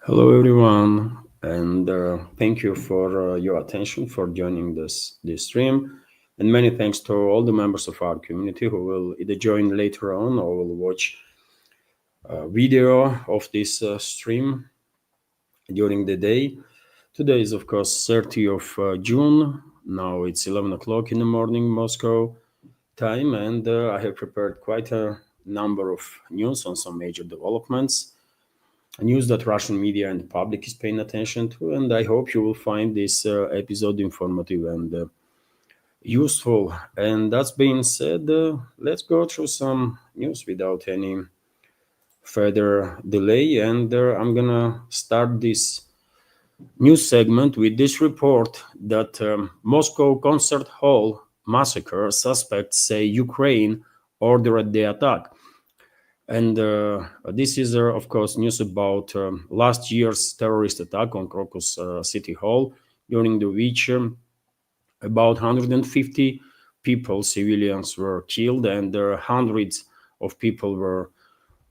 Hello, everyone, and thank you for your attention for joining this stream. And many thanks to all the members of our community who will either join later on or will watch a video of this stream during the day. Today is, of course, 30th of June. Now it's 11 o'clock in the morning, Moscow time, and I have prepared quite a number of news on some major developments news that Russian media and public is paying attention to, and I hope you will find this episode informative and useful. And that's being said, let's go through some news without any further delay. And I'm gonna start this news segment with this report that Moscow concert hall massacre suspects say Ukraine ordered the attack. And this is, of course, news about last year's terrorist attack on Crocus City Hall, during which about 150 people, civilians, were killed and hundreds of people were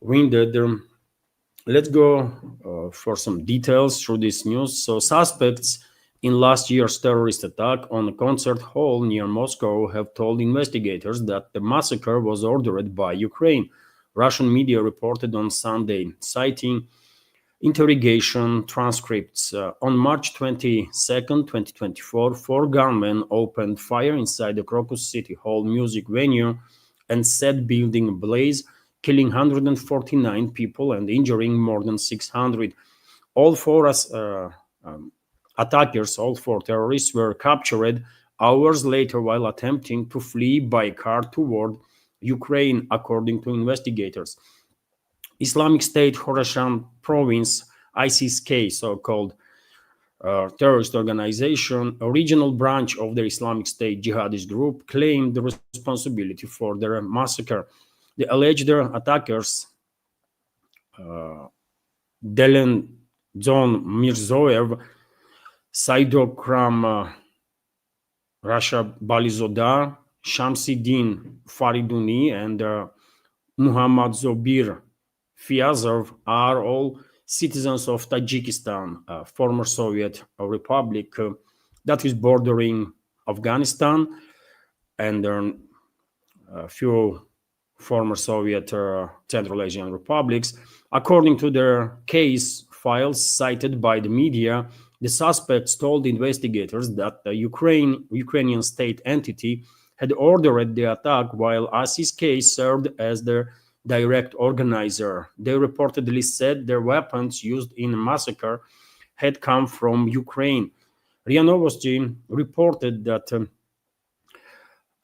wounded. Let's go for some details through this news. So, suspects in last year's terrorist attack on a concert hall near Moscow have told investigators that the massacre was ordered by Ukraine. Russian media reported on Sunday, citing interrogation transcripts. On March 22nd, 2024, four gunmen opened fire inside the Crocus City Hall music venue and set building ablaze, killing 149 people and injuring more than 600. All four attackers, all four terrorists, were captured hours later while attempting to flee by car toward Ukraine, according to investigators. Islamic State Khorasan province, ISIS-K, so-called terrorist organization, a regional branch of the Islamic State jihadist group, claimed the responsibility for their massacre. The alleged attackers, Delen Zon Mirzoev, Saidokram Rasha Balizoda, Shamsiddin Fariduni, and Muhammad Zobir Fiazov are all citizens of Tajikistan, a former Soviet republic that is bordering Afghanistan, and a few former Soviet Central Asian republics. According to their case files cited by the media, the suspects told investigators that the Ukrainian state entity had ordered the attack while ISIS-K served as their direct organizer. They reportedly said their weapons used in the massacre had come from Ukraine. RIA Novosti reported that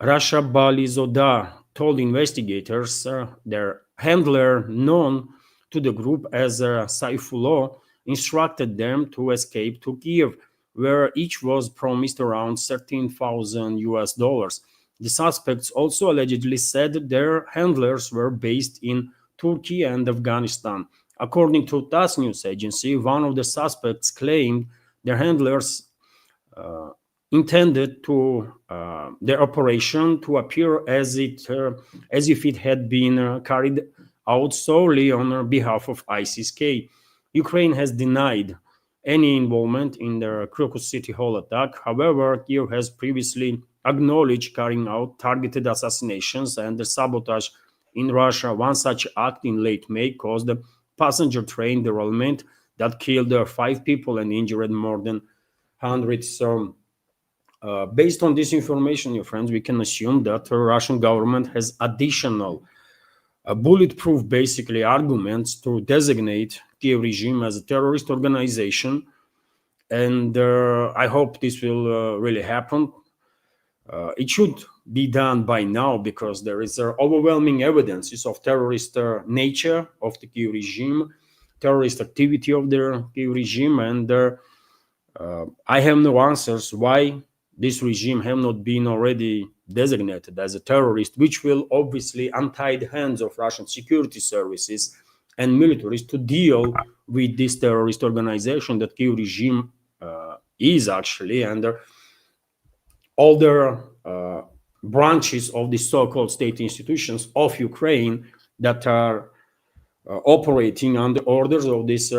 Rasha Balizoda told investigators their handler, known to the group as Saifullah, instructed them to escape to Kiev, where each was promised around 13,000 US dollars. The suspects also allegedly said their handlers were based in Turkey and Afghanistan. According to TASS news agency, one of the suspects claimed their handlers intended to their operation to appear as if it had been carried out solely on behalf of ISIS-K. Ukraine has denied any involvement in the Crocus City Hall attack. However, Kiev has previously acknowledged carrying out targeted assassinations and the sabotage in Russia. One such act in late May caused a passenger train derailment that killed 5 people and injured more than 100. So, based on this information, your friends, we can assume that the Russian government has additional bulletproof, basically, arguments to designate Kiev regime as a terrorist organization. And I hope this will really happen. It should be done by now because there is overwhelming evidences of terrorist nature of the Kiev regime, terrorist activity of the Kiev regime, and I have no answers why this regime have not been already designated as a terrorist, which will obviously untie the hands of Russian security services and militaries to deal with this terrorist organization that Kiev regime is actually, and all the branches of the so-called state institutions of Ukraine that are operating under orders of this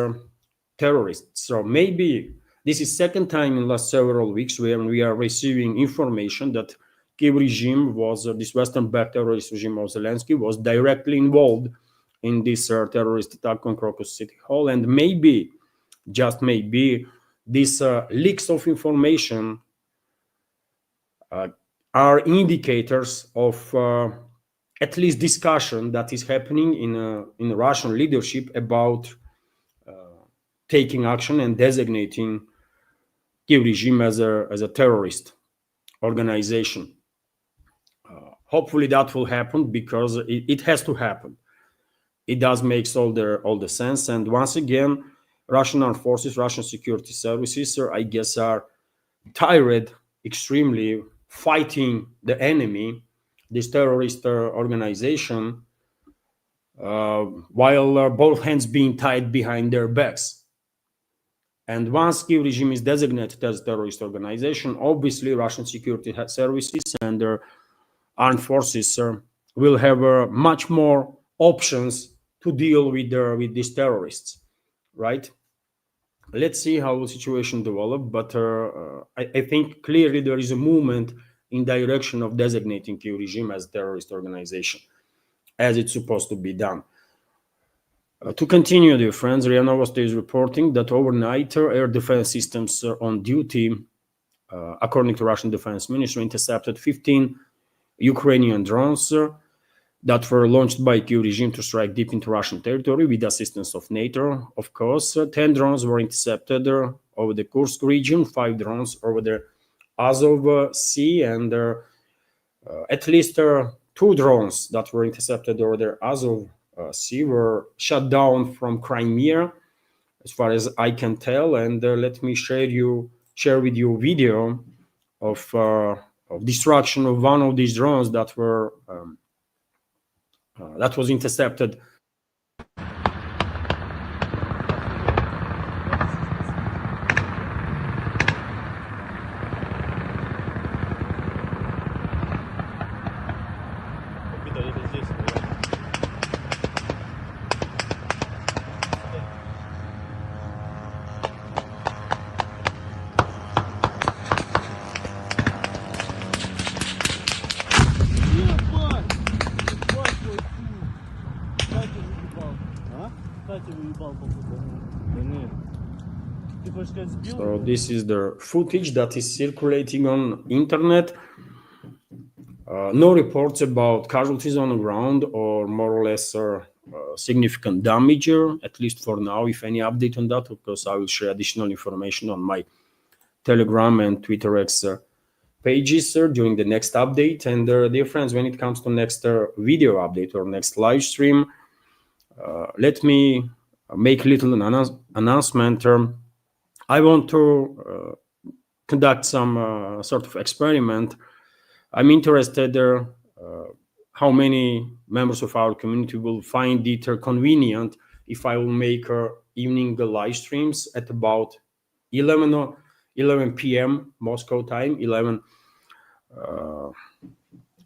terrorists. So maybe this is second time in last several weeks when we are receiving information that Kiev regime was, this Western-backed terrorist regime of Zelensky was directly involved in this terrorist attack on Crocus City Hall. And maybe, just maybe, these leaks of information are indicators of at least discussion that is happening in Russian leadership about taking action and designating Kiev regime as a terrorist organization. Hopefully that will happen, because it has to happen. It does make all the sense. And once again, Russian armed forces, Russian security services, I guess, are tired extremely fighting the enemy, this terrorist organization, while both hands being tied behind their backs. And once Kiev regime is designated as a terrorist organization, obviously Russian security services and their armed forces will have much more options to deal with these terrorists, right? Let's see how the situation develops, but I think clearly there is a movement in direction of designating Kiev regime as a terrorist organization, as it's supposed to be done. To continue, dear friends, RIA Novosti is reporting that overnight air defense systems on duty, according to Russian Defense Ministry, intercepted 15 Ukrainian drones that were launched by Kiev regime to strike deep into Russian territory with assistance of NATO. Of course, 10 drones were intercepted over the Kursk region, 5 drones over the Azov Sea, and at least 2 drones that were intercepted over the Azov Sea were shut down from Crimea, as far as I can tell. And let me share with you a video of destruction of one of these drones that was intercepted. So this is the footage that is circulating on internet. No reports about casualties on the ground or more or less significant damage, at least for now. If any update on that, of course, I will share additional information on my Telegram and Twitter X pages during the next update. And dear friends, when it comes to next video update or next live stream, let me make a little announcement. I want to conduct some sort of experiment. I'm interested how many members of our community will find it convenient if I will make evening live streams at about 11 p.m. Moscow time, 11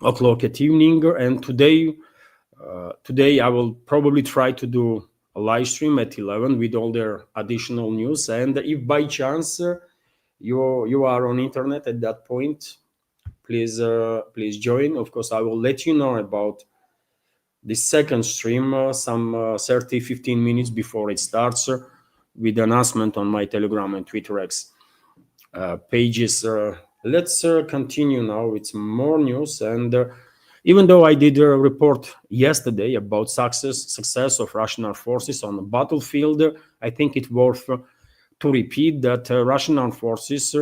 o'clock at evening. And today I will probably try to do a live stream at 11 with all their additional news. And if by chance you are on internet at that point, please join. Of course, I will let you know about the second stream some 30-15 minutes before it starts with the announcement on my Telegram and Twitter X pages. Let's continue now with more news. And even though I did a report yesterday about success of Russian armed forces on the battlefield, I think it's worth to repeat that Russian armed forces,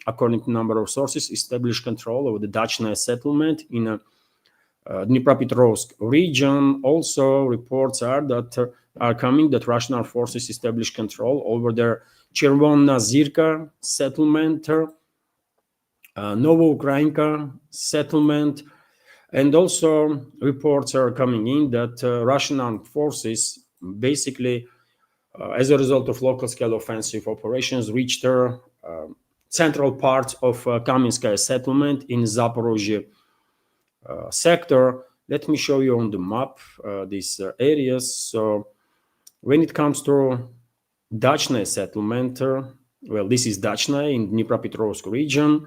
according to a number of sources, established control over the Dachная settlement in Dnipropetrovsk region. Also, reports are coming that Russian armed forces established control over their Chervona Zirka settlement, Novoukrainka settlement, and also reports are coming in that Russian armed forces basically, as a result of local scale offensive operations, reached central parts of Kamenskaya settlement in Zaporozhye sector. Let me show you on the map these areas. So when it comes to Dachna settlement. Well, this is Dachna in Dnipropetrovsk region.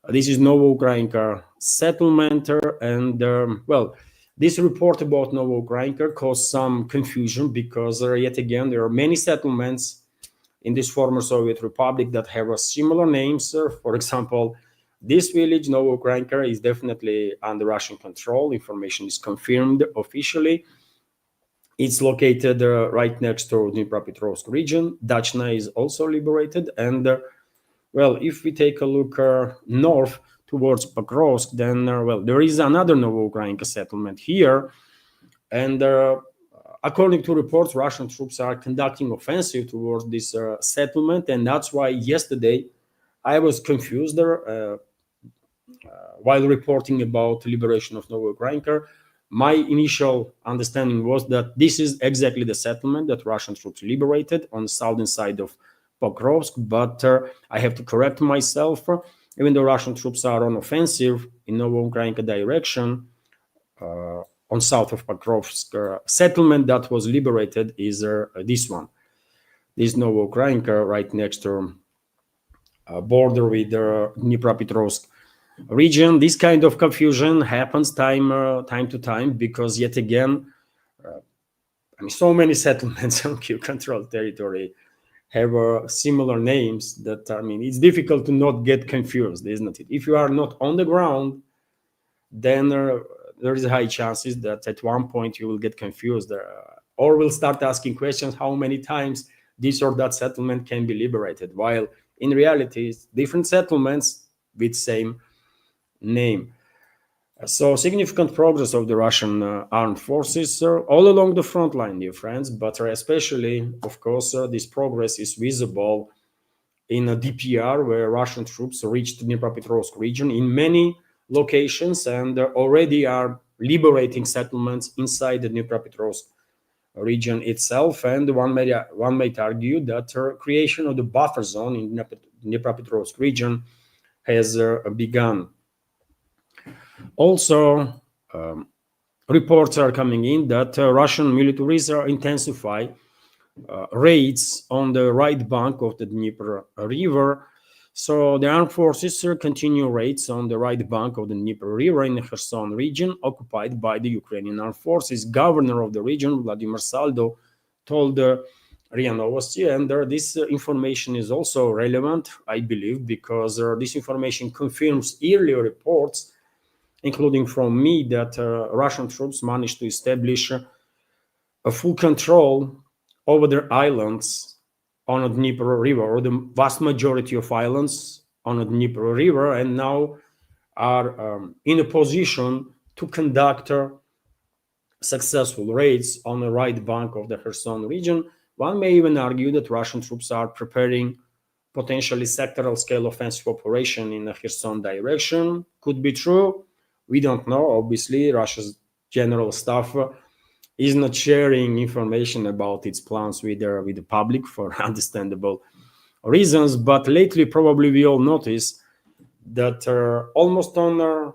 This is Novoukrayinka settlement, and well, this report about Novoukrayinka caused some confusion because yet again there are many settlements in this former Soviet republic that have similar names. For example, this village, Novoukrayinka, is definitely under Russian control. Information is confirmed officially. It's located right next to Dnipropetrovsk region. Dachna is also liberated. And well, if we take a look north towards Pokrovsk, then well, there is another Novoukrayinka settlement here. And according to reports, Russian troops are conducting offensive towards this settlement. And that's why yesterday I was confused while reporting about liberation of Novoukrayinka. My initial understanding was that this is exactly the settlement that Russian troops liberated on the southern side of Pokrovsk, but I have to correct myself. Even though Russian troops are on offensive in Novoukrayinka direction, on south of Pokrovsk, settlement that was liberated is this one. This Novoukrayinka right next to border with Dnipropetrovsk region. This kind of confusion happens time to time because yet again, I mean, so many settlements on Kiev controlled territory have similar names that, I mean, it's difficult to not get confused, isn't it? If you are not on the ground, then there is high chances that at one point you will get confused or will start asking questions how many times this or that settlement can be liberated, while in reality, it's different settlements with same name. So significant progress of the Russian armed forces all along the front line, dear friends, but especially, of course, this progress is visible in DPR, where Russian troops reached the Dnipropetrovsk region in many locations and already are liberating settlements inside the Dnipropetrovsk region itself. And one might argue that creation of the buffer zone in Dnipropetrovsk region has begun. Also, reports are coming in that Russian militaries are intensify raids on the right bank of the Neper River. So the armed forces continue raids on the right bank of the Neper River in the Kherson region, occupied by the Ukrainian armed forces. Governor of the region, Vladimir Saldo, told RIA Novosti, and this information is also relevant, I believe, because this information confirms earlier reports, including from me, that Russian troops managed to establish a full control over their islands on the Dnieper River, or the vast majority of islands on the Dnieper River, and now are in a position to conduct successful raids on the right bank of the Kherson region. One may even argue that Russian troops are preparing potentially sectoral scale offensive operation in the Kherson direction. Could be true. We don't know. Obviously, Russia's general staff is not sharing information about its plans with the public for understandable reasons. But lately, probably we all notice that almost on a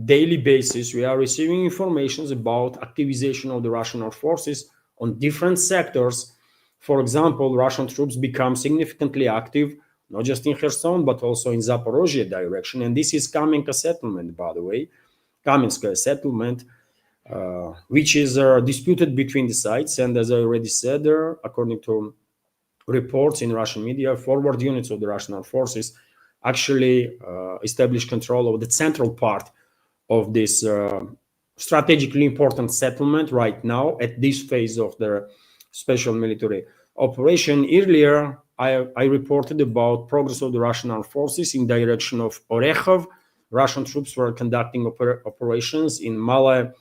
daily basis, we are receiving information about activization of the Russian armed forces on different sectors. For example, Russian troops become significantly active, not just in Kherson, but also in Zaporozhye direction. And this is Kamenka settlement, by the way, Kamenskaya settlement, which is disputed between the sides. And as I already said, according to reports in Russian media, forward units of the Russian armed forces actually established control of the central part of this strategically important settlement right now at this phase of the special military operation. Earlier, I reported about progress of the Russian armed forces in direction of Orekhov. Russian troops were conducting operations in Malaya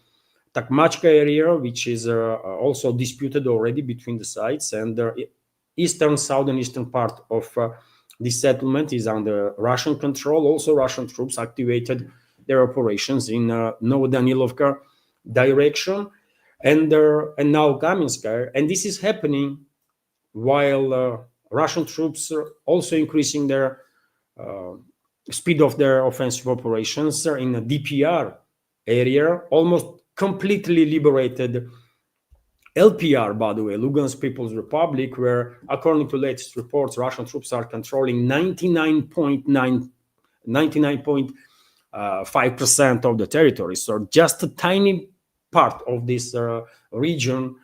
Takmachka area, which is also disputed already between the sides, and the southern part of this settlement is under Russian control. Also, Russian troops activated their operations in Novodanilovka direction, and now Kamenskaya. And this is happening while Russian troops are also increasing their speed of their offensive operations in the DPR area, almost completely liberated LPR, by the way, Lugansk People's Republic, where, according to latest reports, Russian troops are controlling 99.5% of the territory. So just a tiny part of this region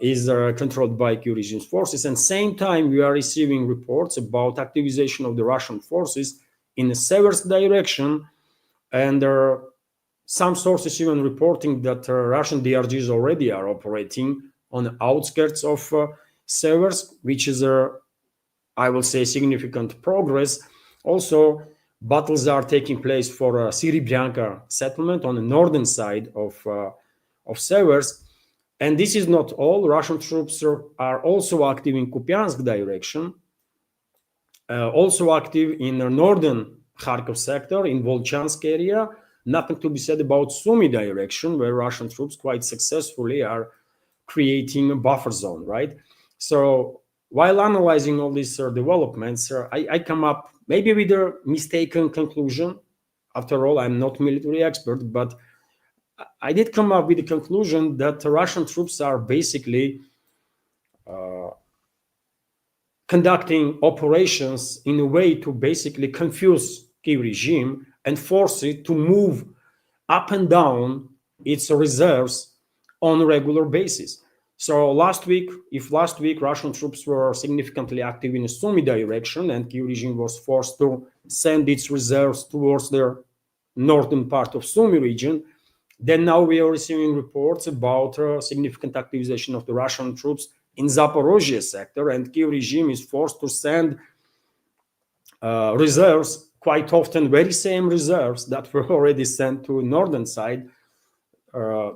is controlled by Kyiv regime's forces. And same time, we are receiving reports about activization of the Russian forces in the Seversk direction, and some sources even reporting that Russian DRGs already are operating on the outskirts of Seversk, which is, I will say, significant progress. Also, battles are taking place for Syribryanka settlement on the northern side of Seversk. And this is not all. Russian troops are also active in Kupiansk direction, also active in the northern Kharkov sector, in Volchansk area. Nothing to be said about Sumy direction, where Russian troops quite successfully are creating a buffer zone, right? So while analyzing all these developments, I come up maybe with a mistaken conclusion. After all, I'm not military expert, but I did come up with the conclusion that the Russian troops are basically conducting operations in a way to basically confuse Kyiv regime and force it to move up and down its reserves on a regular basis. So if last week Russian troops were significantly active in the Sumy direction and Kyiv regime was forced to send its reserves towards the northern part of Sumy region, then now we are receiving reports about significant activization of the Russian troops in Zaporozhye sector, and Kyiv regime is forced to send reserves, quite often very same reserves that were already sent to northern side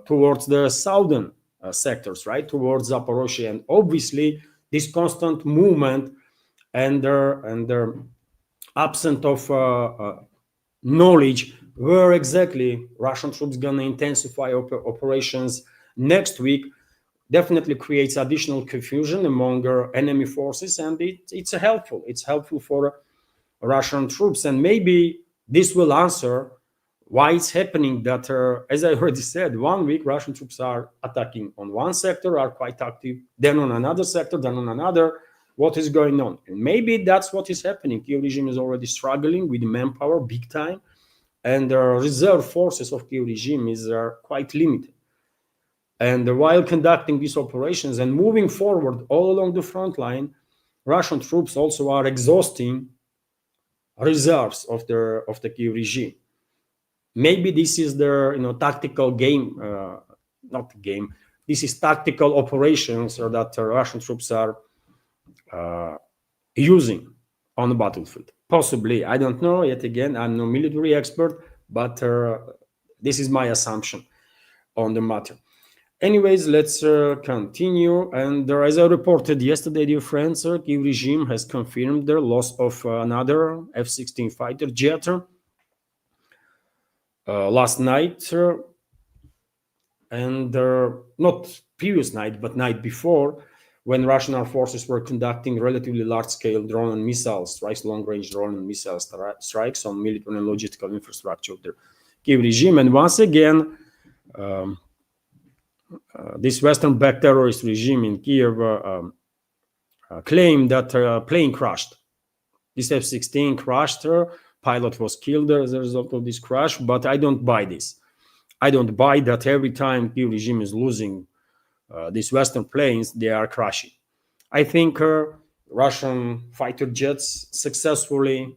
towards the southern sectors, right, towards Zaporozhye. And obviously this constant movement and their absence of knowledge where exactly Russian troops gonna intensify operations next week definitely creates additional confusion among enemy forces, and it's helpful for Russian troops. And maybe this will answer why it's happening that, as I already said, 1 week Russian troops are attacking on one sector, are quite active, then on another sector, then on another. What is going on? And maybe that's what is happening. Kyiv regime is already struggling with manpower big time, and the reserve forces of Kyiv regime is quite limited. And while conducting these operations and moving forward all along the front line, Russian troops also are exhausting reserves of the Kyiv regime. Maybe this is their tactical game, not game. This is tactical operations that Russian troops are using on the battlefield. Possibly, I don't know. Yet again, I'm no military expert, but this is my assumption on the matter. Anyways, let's continue. And as I reported yesterday, dear friends, Kyiv regime has confirmed the loss of another F16 fighter jet last night, and not previous night, but night before, when Russian armed forces were conducting relatively large-scale drone and missile strikes, long-range drone and missile strikes on military and logistical infrastructure of the Kyiv regime. And once again, this Western-backed terrorist regime in Kyiv claimed that plane crashed. This F-16 crashed. Pilot was killed as a result of this crash, but I don't buy this. I don't buy that every time Kyiv regime is losing these Western planes, they are crashing. I think Russian fighter jets successfully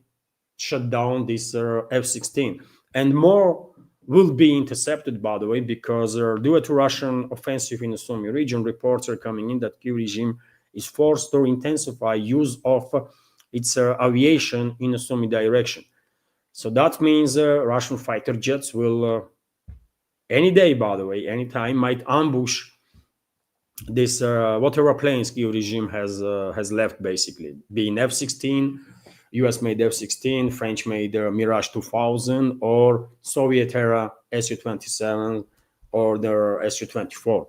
shut down this F-16, and more will be intercepted, by the way, because due to Russian offensive in the Sumy region, reports are coming in that Kyiv regime is forced to intensify use of its aviation in the Sumy direction. So that means Russian fighter jets will, any day, by the way, anytime, might ambush this whatever planes Kyiv regime has left, basically, being F-16, US-made F-16, French-made Mirage 2000, or Soviet-era Su-27, or the Su-24,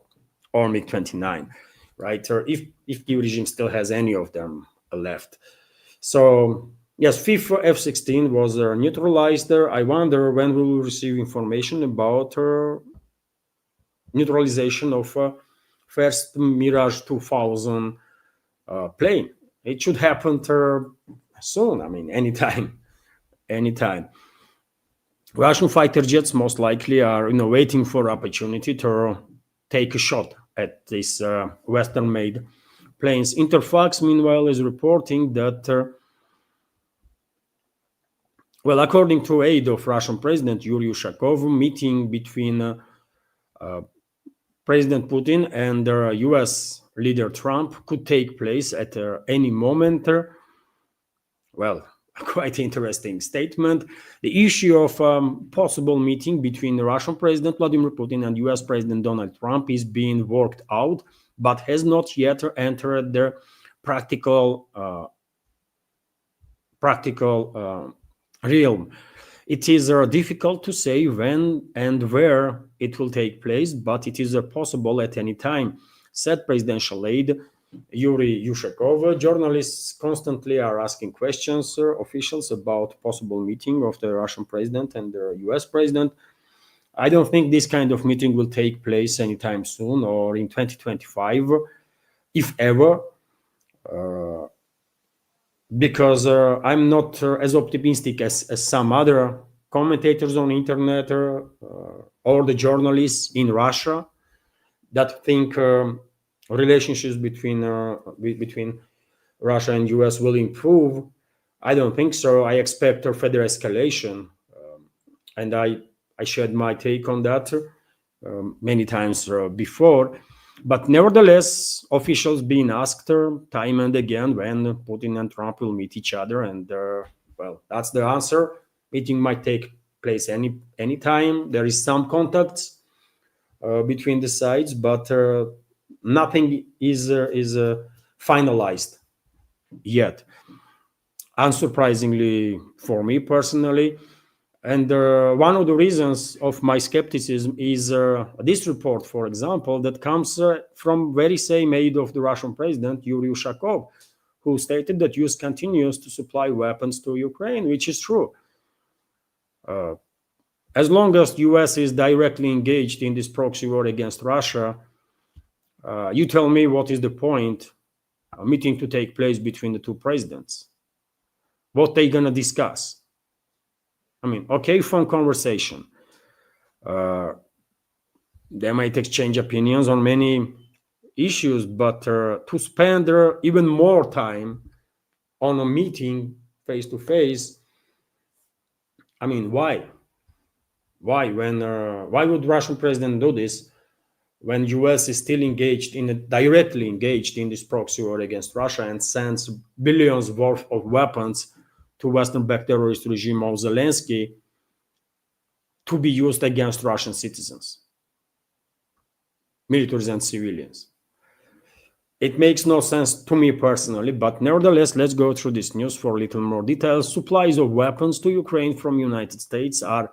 or MiG-29, right? Or if Kyiv regime still has any of them left. So yes, fifth F-16 was neutralized. I wonder when we will receive information about neutralization of first Mirage 2000 plane. It should happen soon. I mean, anytime. Russian fighter jets most likely are waiting for opportunity to take a shot at these Western-made planes. Interfax, meanwhile, is reporting that, according to aide of Russian President Yuri Ushakov, meeting between President Putin and U.S. leader Trump could take place at any moment. Quite interesting statement. The issue of possible meeting between the Russian President Vladimir Putin and U.S. President Donald Trump is being worked out, but has not yet entered the practical realm. It is difficult to say when and where it will take place, but it is possible at any time, said presidential aide Yuri Ushakov. Journalists constantly are asking questions, officials, about possible meeting of the Russian president and the US president. I don't think this kind of meeting will take place anytime soon or in 2025, if ever, because I'm not as optimistic as some other commentators on the internet or the journalists in Russia that think relationships between Russia and US will improve. I don't think so. I expect a further escalation, and I shared my take on that many times before. But nevertheless, officials being asked time and again when Putin and Trump will meet each other, and that's the answer. Meeting might take place any time. There is some contacts between the sides, but nothing is finalized yet, unsurprisingly for me personally. And one of the reasons of my skepticism is this report, for example, that comes from very same aide of the Russian president, Yuri Ushakov, who stated that US continues to supply weapons to Ukraine, which is true. As long as US is directly engaged in this proxy war against Russia, you tell me what is the point a meeting to take place between the two presidents? What they gonna discuss? I mean, okay, phone conversation. They might exchange opinions on many issues, but to spend even more time on a meeting face to face, I mean, why? Why would Russian president do this when US is still directly engaged in this proxy war against Russia and sends billions worth of weapons to Western-backed terrorist regime of Zelensky to be used against Russian citizens, militaries and civilians? It makes no sense to me personally, but nevertheless, let's go through this news for a little more details. Supplies of weapons to Ukraine from United States are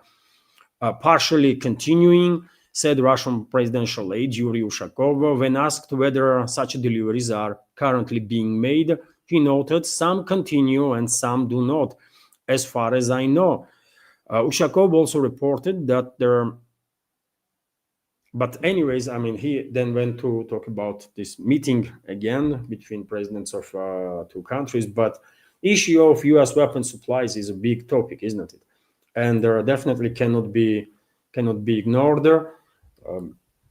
partially continuing, said Russian presidential aide Yuri Ushakov. When asked whether such deliveries are currently being made, he noted some continue and some do not, as far as I know. Ushakov also reported that but anyways, I mean, he then went to talk about this meeting again between presidents of two countries. But issue of US weapon supplies is a big topic, isn't it? And definitely cannot be ignored.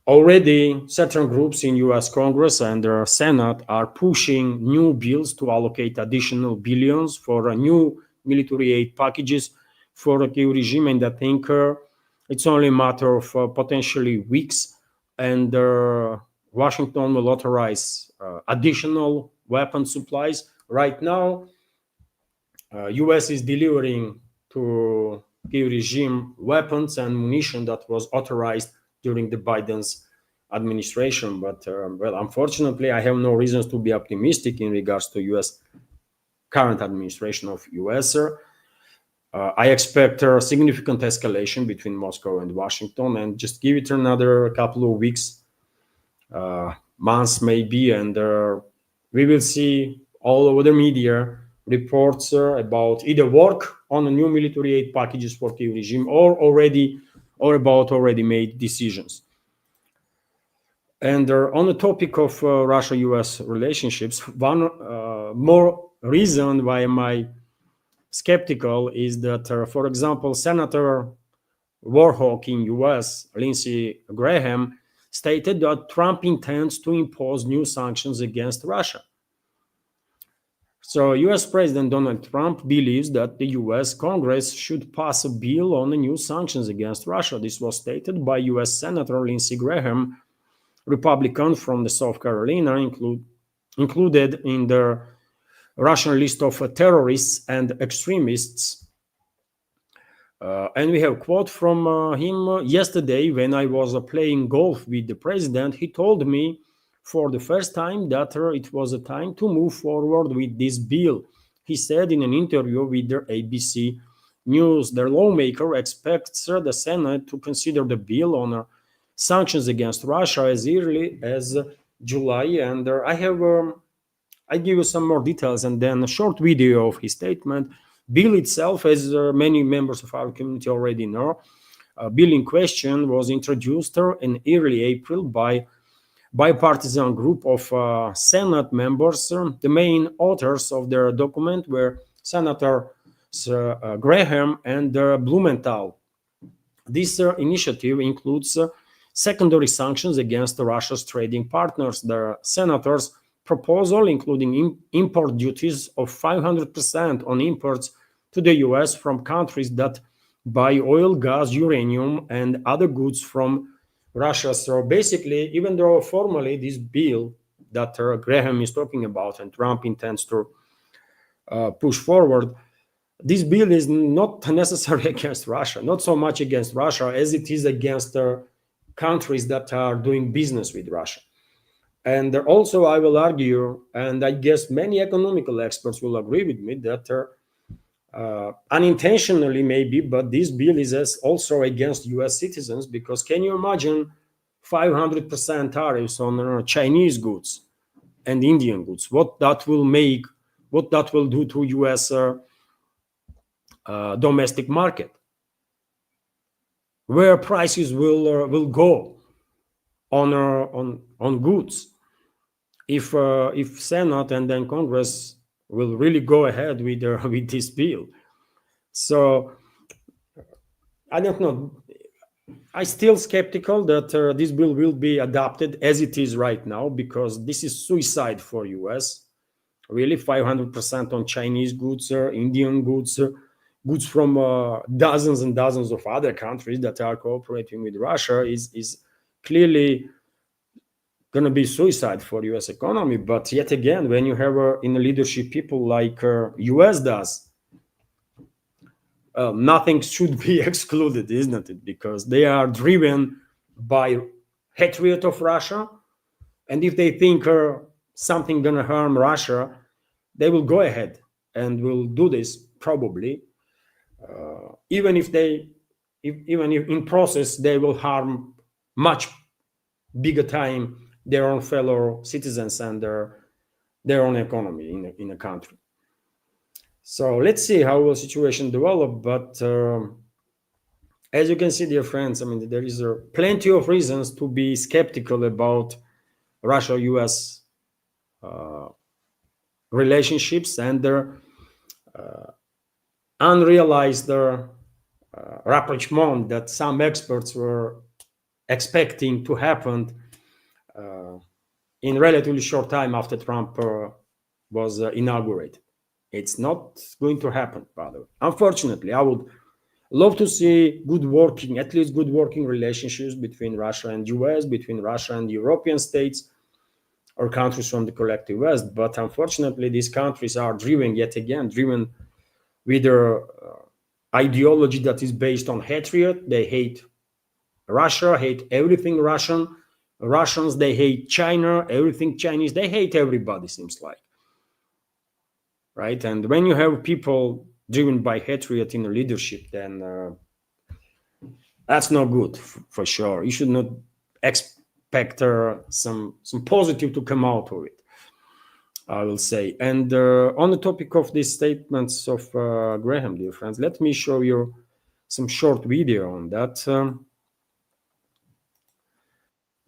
Already, certain groups in US Congress and Senate are pushing new bills to allocate additional billions for new military aid packages for the Kyiv regime, and I think it's only a matter of potentially weeks, and Washington will authorize additional weapon supplies. Right now, US is delivering to Kyiv regime weapons and munition that was authorized during the Biden's administration. But unfortunately, I have no reasons to be optimistic in regards to US current administration of US. I expect a significant escalation between Moscow and Washington, and just give it another couple of weeks, months maybe, and we will see all over the media reports about either work on a new military aid packages for Kyiv regime or about already made decisions. And on the topic of Russia-US relationships, one more reason why am I skeptical is that, for example, Senator Warhawk in US, Lindsey Graham, stated that Trump intends to impose new sanctions against Russia. So US President Donald Trump believes that the US Congress should pass a bill on the new sanctions against Russia. This was stated by US Senator Lindsey Graham, Republican from the South Carolina, included in the Russian list of terrorists and extremists. And we have a quote from him yesterday when I was playing golf with the president. He told me for the first time that it was a time to move forward with this bill. He said in an interview with the ABC News, the lawmaker expects the Senate to consider the bill on sanctions against Russia as early as July. And I give you some more details and then a short video of his statement. Bill itself, as many members of our community already know, bill in question was introduced in early April by bipartisan group of Senate members. The main authors of the document were Senator Graham and Blumenthal. This initiative includes secondary sanctions against Russia's trading partners. The senators' proposal, including import duties of 500% on imports to the US from countries that buy oil, gas, uranium, and other goods from Russia. So basically, even though formally this bill that Graham is talking about and Trump intends to push forward, this bill is not necessarily against Russia, not so much against Russia as it is against countries that are doing business with Russia. And also I will argue, and I guess many economical experts will agree with me, that unintentionally maybe, but this bill is also against US citizens, because can you imagine 500% tariffs on Chinese goods and Indian goods? What that will do to US domestic market, where prices will go on goods if Senate and then Congress will really go ahead with with this bill. So I don't know. I still skeptical that this bill will be adopted as it is right now, because this is suicide for US. Really, 500% on Chinese goods, Indian goods, goods from dozens and dozens of other countries that are cooperating with Russia is clearly going to be suicide for US economy. But yet again, when you have in the leadership people like US does, nothing should be excluded, isn't it? Because they are driven by hatred of Russia, and if they think something going to harm Russia, they will go ahead and will do this probably, even if in process they will harm much bigger time their own fellow citizens and their own economy in a country. So let's see how the situation develop. But as you can see, dear friends, I mean, there is plenty of reasons to be skeptical about Russia-US relationships and their unrealized rapprochement that some experts were expecting to happen in relatively short time after Trump was inaugurated. It's not going to happen, by the way. Unfortunately, I would love to see at least good working relationships between Russia and US, between Russia and European states or countries from the collective West. But unfortunately, these countries are driven with their ideology that is based on hatred. They hate Russia, hate everything Russian. Russians, they hate China, everything Chinese. They hate everybody, seems like. Right? And when you have people driven by hatred in the leadership, then that's not good for sure. You should not expect some positive to come out of it, I will say. And on the topic of these statements of Graham, dear friends, let me show you some short video on that.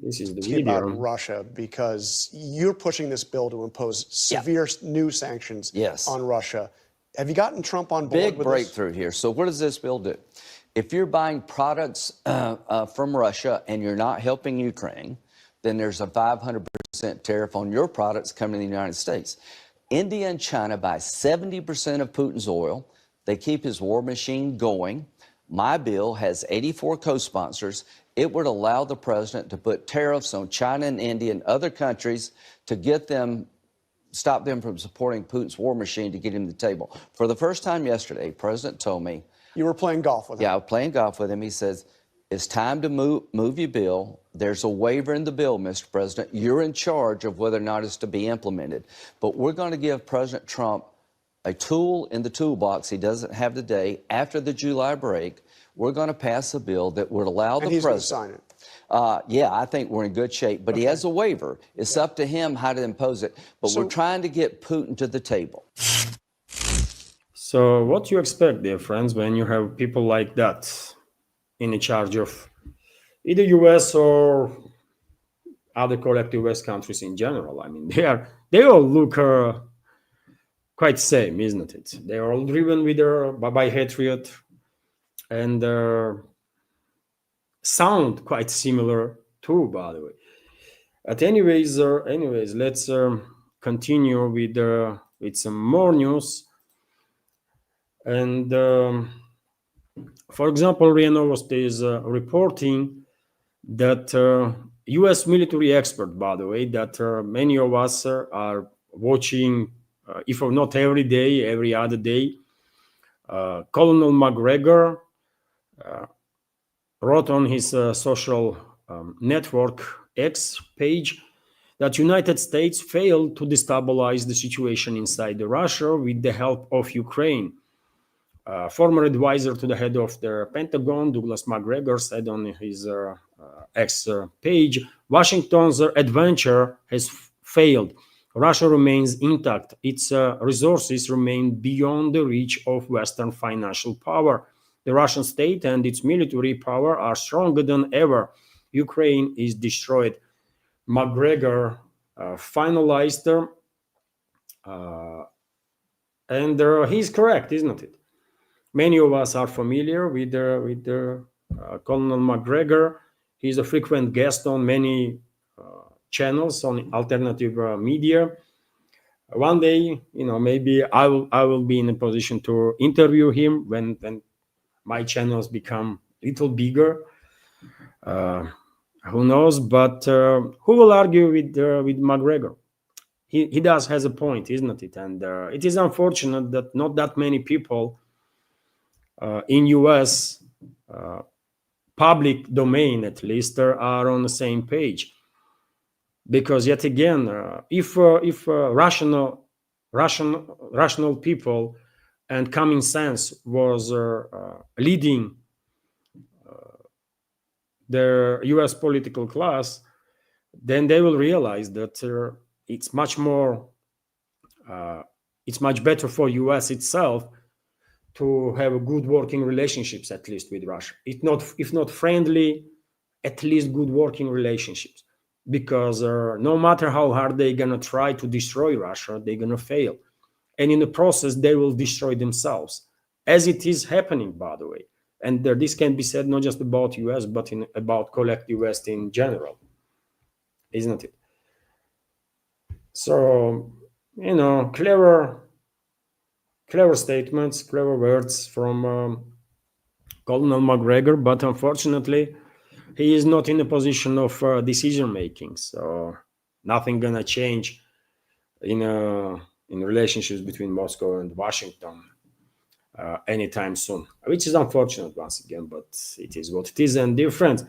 This is the to you about video. Russia, because you're pushing this bill to impose severe new sanctions on Russia. Have you gotten Trump on board Big with breakthrough here. So what does this bill do? If you're buying products from Russia and you're not helping Ukraine, then there's a 500% tariff on your products coming to the United States. India and China buy 70% of Putin's oil. They keep his war machine going. My bill has 84 co-sponsors. It would allow the president to put tariffs on China and India and other countries to get them, stop them from supporting Putin's war machine to get him to the table. For the first time yesterday, the president told me. You were playing golf with him. Yeah, I was playing golf with him. He says, it's time to move your bill. There's a waiver in the bill, Mr. President. You're in charge of whether or not it's to be implemented. But we're going to give President Trump a tool in the toolbox he doesn't have today. After the July break, we're going to pass a bill that would allow the president. He's going to sign it. Yeah, I think we're in good shape. But he has a waiver. It's up to him how to impose it. But we're trying to get Putin to the table. So what you expect, dear friends, when you have people like that in charge of either US or other collective West countries in general? I mean, they all look quite same, isn't it? They are all driven with by hatred and sound quite similar too, by the way. But anyways, let's continue with some more news. And for example, RIA Novosti is reporting that U.S. military expert, by the way, that many of us are watching, if not every day, every other day. Colonel McGregor wrote on his social network X page that United States failed to destabilize the situation inside Russia with the help of Ukraine. Former advisor to the head of the Pentagon, Douglas McGregor, said on his X page, Washington's adventure has failed. Russia remains intact. Its resources remain beyond the reach of Western financial power. The Russian state and its military power are stronger than ever. Ukraine is destroyed. McGregor finalized, and he's correct, isn't it? Many of us are familiar with Colonel McGregor. He's a frequent guest on many channels on alternative media. One day, maybe I will be in a position to interview him when my channels become a little bigger. Who knows? But who will argue with McGregor? He does has a point, isn't it? And it is unfortunate that not that many people in US public domain, at least, are on the same page. Because yet again, if rational people and common sense was leading the US political class, then they will realize that it's much better for US itself to have a good working relationships, at least with Russia. If not friendly, at least good working relationships. Because no matter how hard they're going to try to destroy Russia, they're going to fail. And in the process, they will destroy themselves, as it is happening, by the way. And this can be said not just about US, but about collective West in general, isn't it? So, clever statements, clever words from Colonel McGregor, but unfortunately, he is not in a position of decision making. So nothing gonna change in relationships between Moscow and Washington anytime soon, which is unfortunate once again, but it is what it is. And dear friends,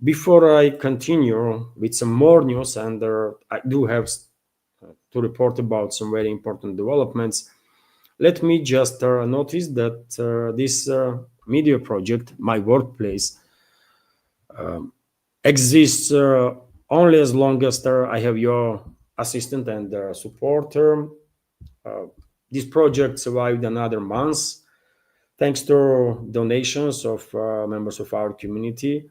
before I continue with some more news, and I do have to report about some very important developments, let me just notice that this media project, My Workplace, exists only as long as I have your assistance and support. This project survived another month thanks to donations of members of our community.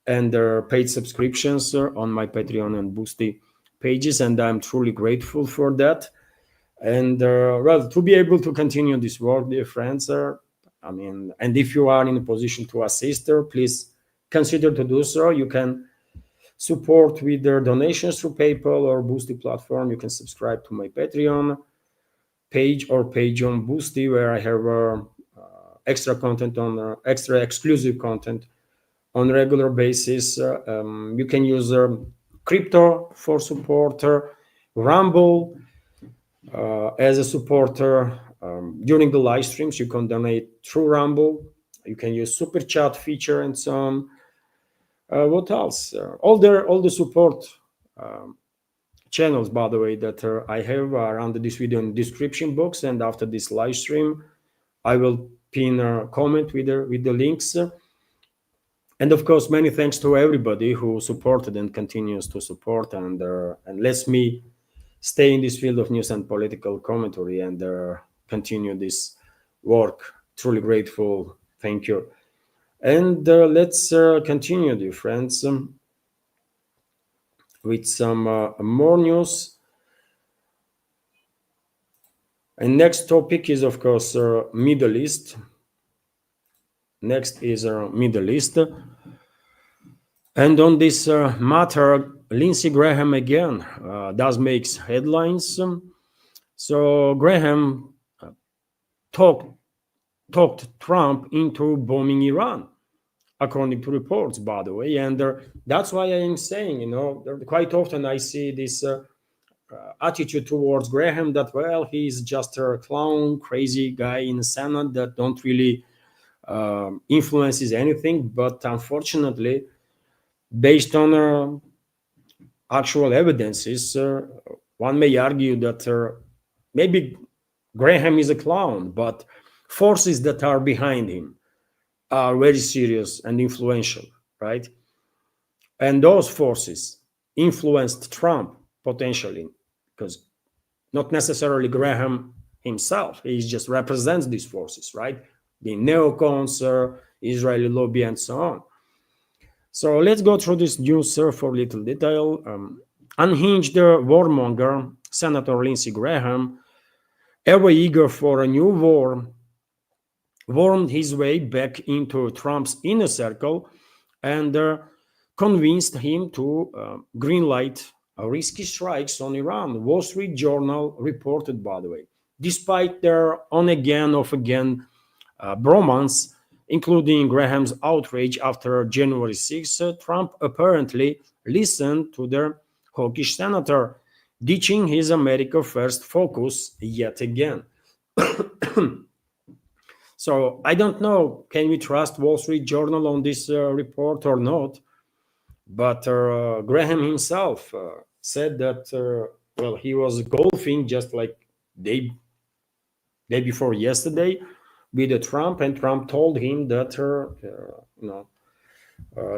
and paid subscriptions on my Patreon and Boosty pages, and I'm truly grateful for that. And well, to be able to continue this work, dear friends, I mean, and if you are in a position to assist, please consider to do so. You can support with their donations through PayPal or Boosty platform. You can subscribe to my Patreon page or page on Boosty, where I have extra content on extra exclusive content on regular basis. You can use crypto for support, Rumble as a supporter. During the live streams, you can donate through Rumble. You can use super chat feature and so on. What else? All the support channels, by the way, that I have are under this video in the description box, and after this live stream, I will pin a comment with the links. And of course, many thanks to everybody who supported and continues to support and lets me stay in this field of news and political commentary and continue this work. Truly grateful. Thank you. And let's continue, dear friends, with some more news. And next topic is, of course, Middle East. Next is Middle East. And on this matter, Lindsey Graham again does makes headlines. So Graham talked Trump into bombing Iran, according to reports, by the way. And that's why I am saying, quite often I see this attitude towards Graham that, well, he's just a clown, crazy guy in the Senate that don't really influences anything. But unfortunately, based on actual evidences, one may argue that maybe Graham is a clown, but forces that are behind him are very serious and influential, right? And those forces influenced Trump potentially, because not necessarily Graham himself, he just represents these forces, right? The neocons, Israeli lobby, and so on. So let's go through this news for little detail. Unhinged warmonger, Senator Lindsey Graham, ever eager for a new war, wormed his way back into Trump's inner circle and convinced him to greenlight risky strikes on Iran. Wall Street Journal reported, by the way, despite their on-again, off-again bromance, including Graham's outrage after January 6, Trump apparently listened to the hawkish senator, ditching his America First focus yet again. So I don't know, can we trust Wall Street Journal on this report or not? But Graham himself said that, well, he was golfing just like day before yesterday with Trump, and Trump told him that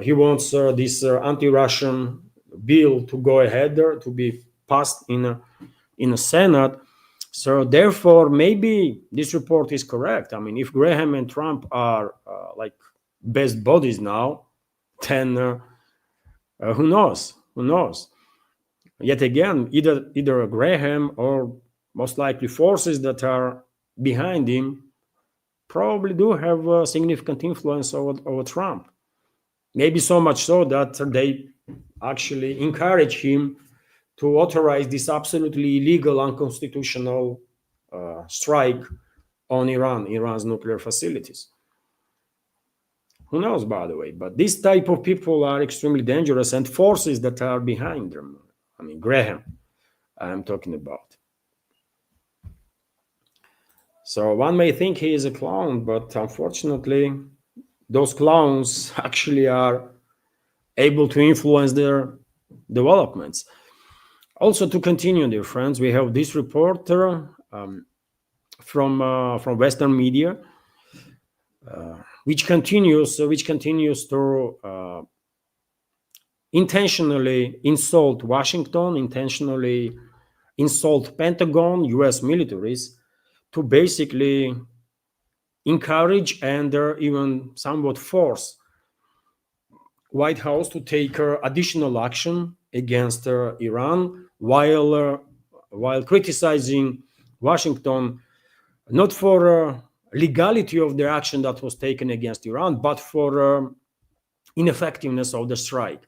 he wants this anti-Russian bill to go ahead there, to be passed in a Senate. So therefore, maybe this report is correct. I mean, if Graham and Trump are like best buddies now, then who knows? Who knows? Yet again, either Graham or most likely forces that are behind him probably do have a significant influence over Trump. Maybe so much so that they actually encourage him to authorize this absolutely illegal, unconstitutional strike on Iran's nuclear facilities. Who knows, by the way? But this type of people are extremely dangerous, and forces that are behind them. I mean, Graham, I'm talking about. So one may think he is a clown, but unfortunately, those clowns actually are able to influence their developments. Also, to continue, dear friends, we have this reporter from Western media, which continues to intentionally insult Washington, intentionally insult Pentagon, U.S. militaries, to basically encourage and even somewhat force White House to take additional action against Iran, while criticizing Washington not for legality of the action that was taken against Iran, but for ineffectiveness of the strike.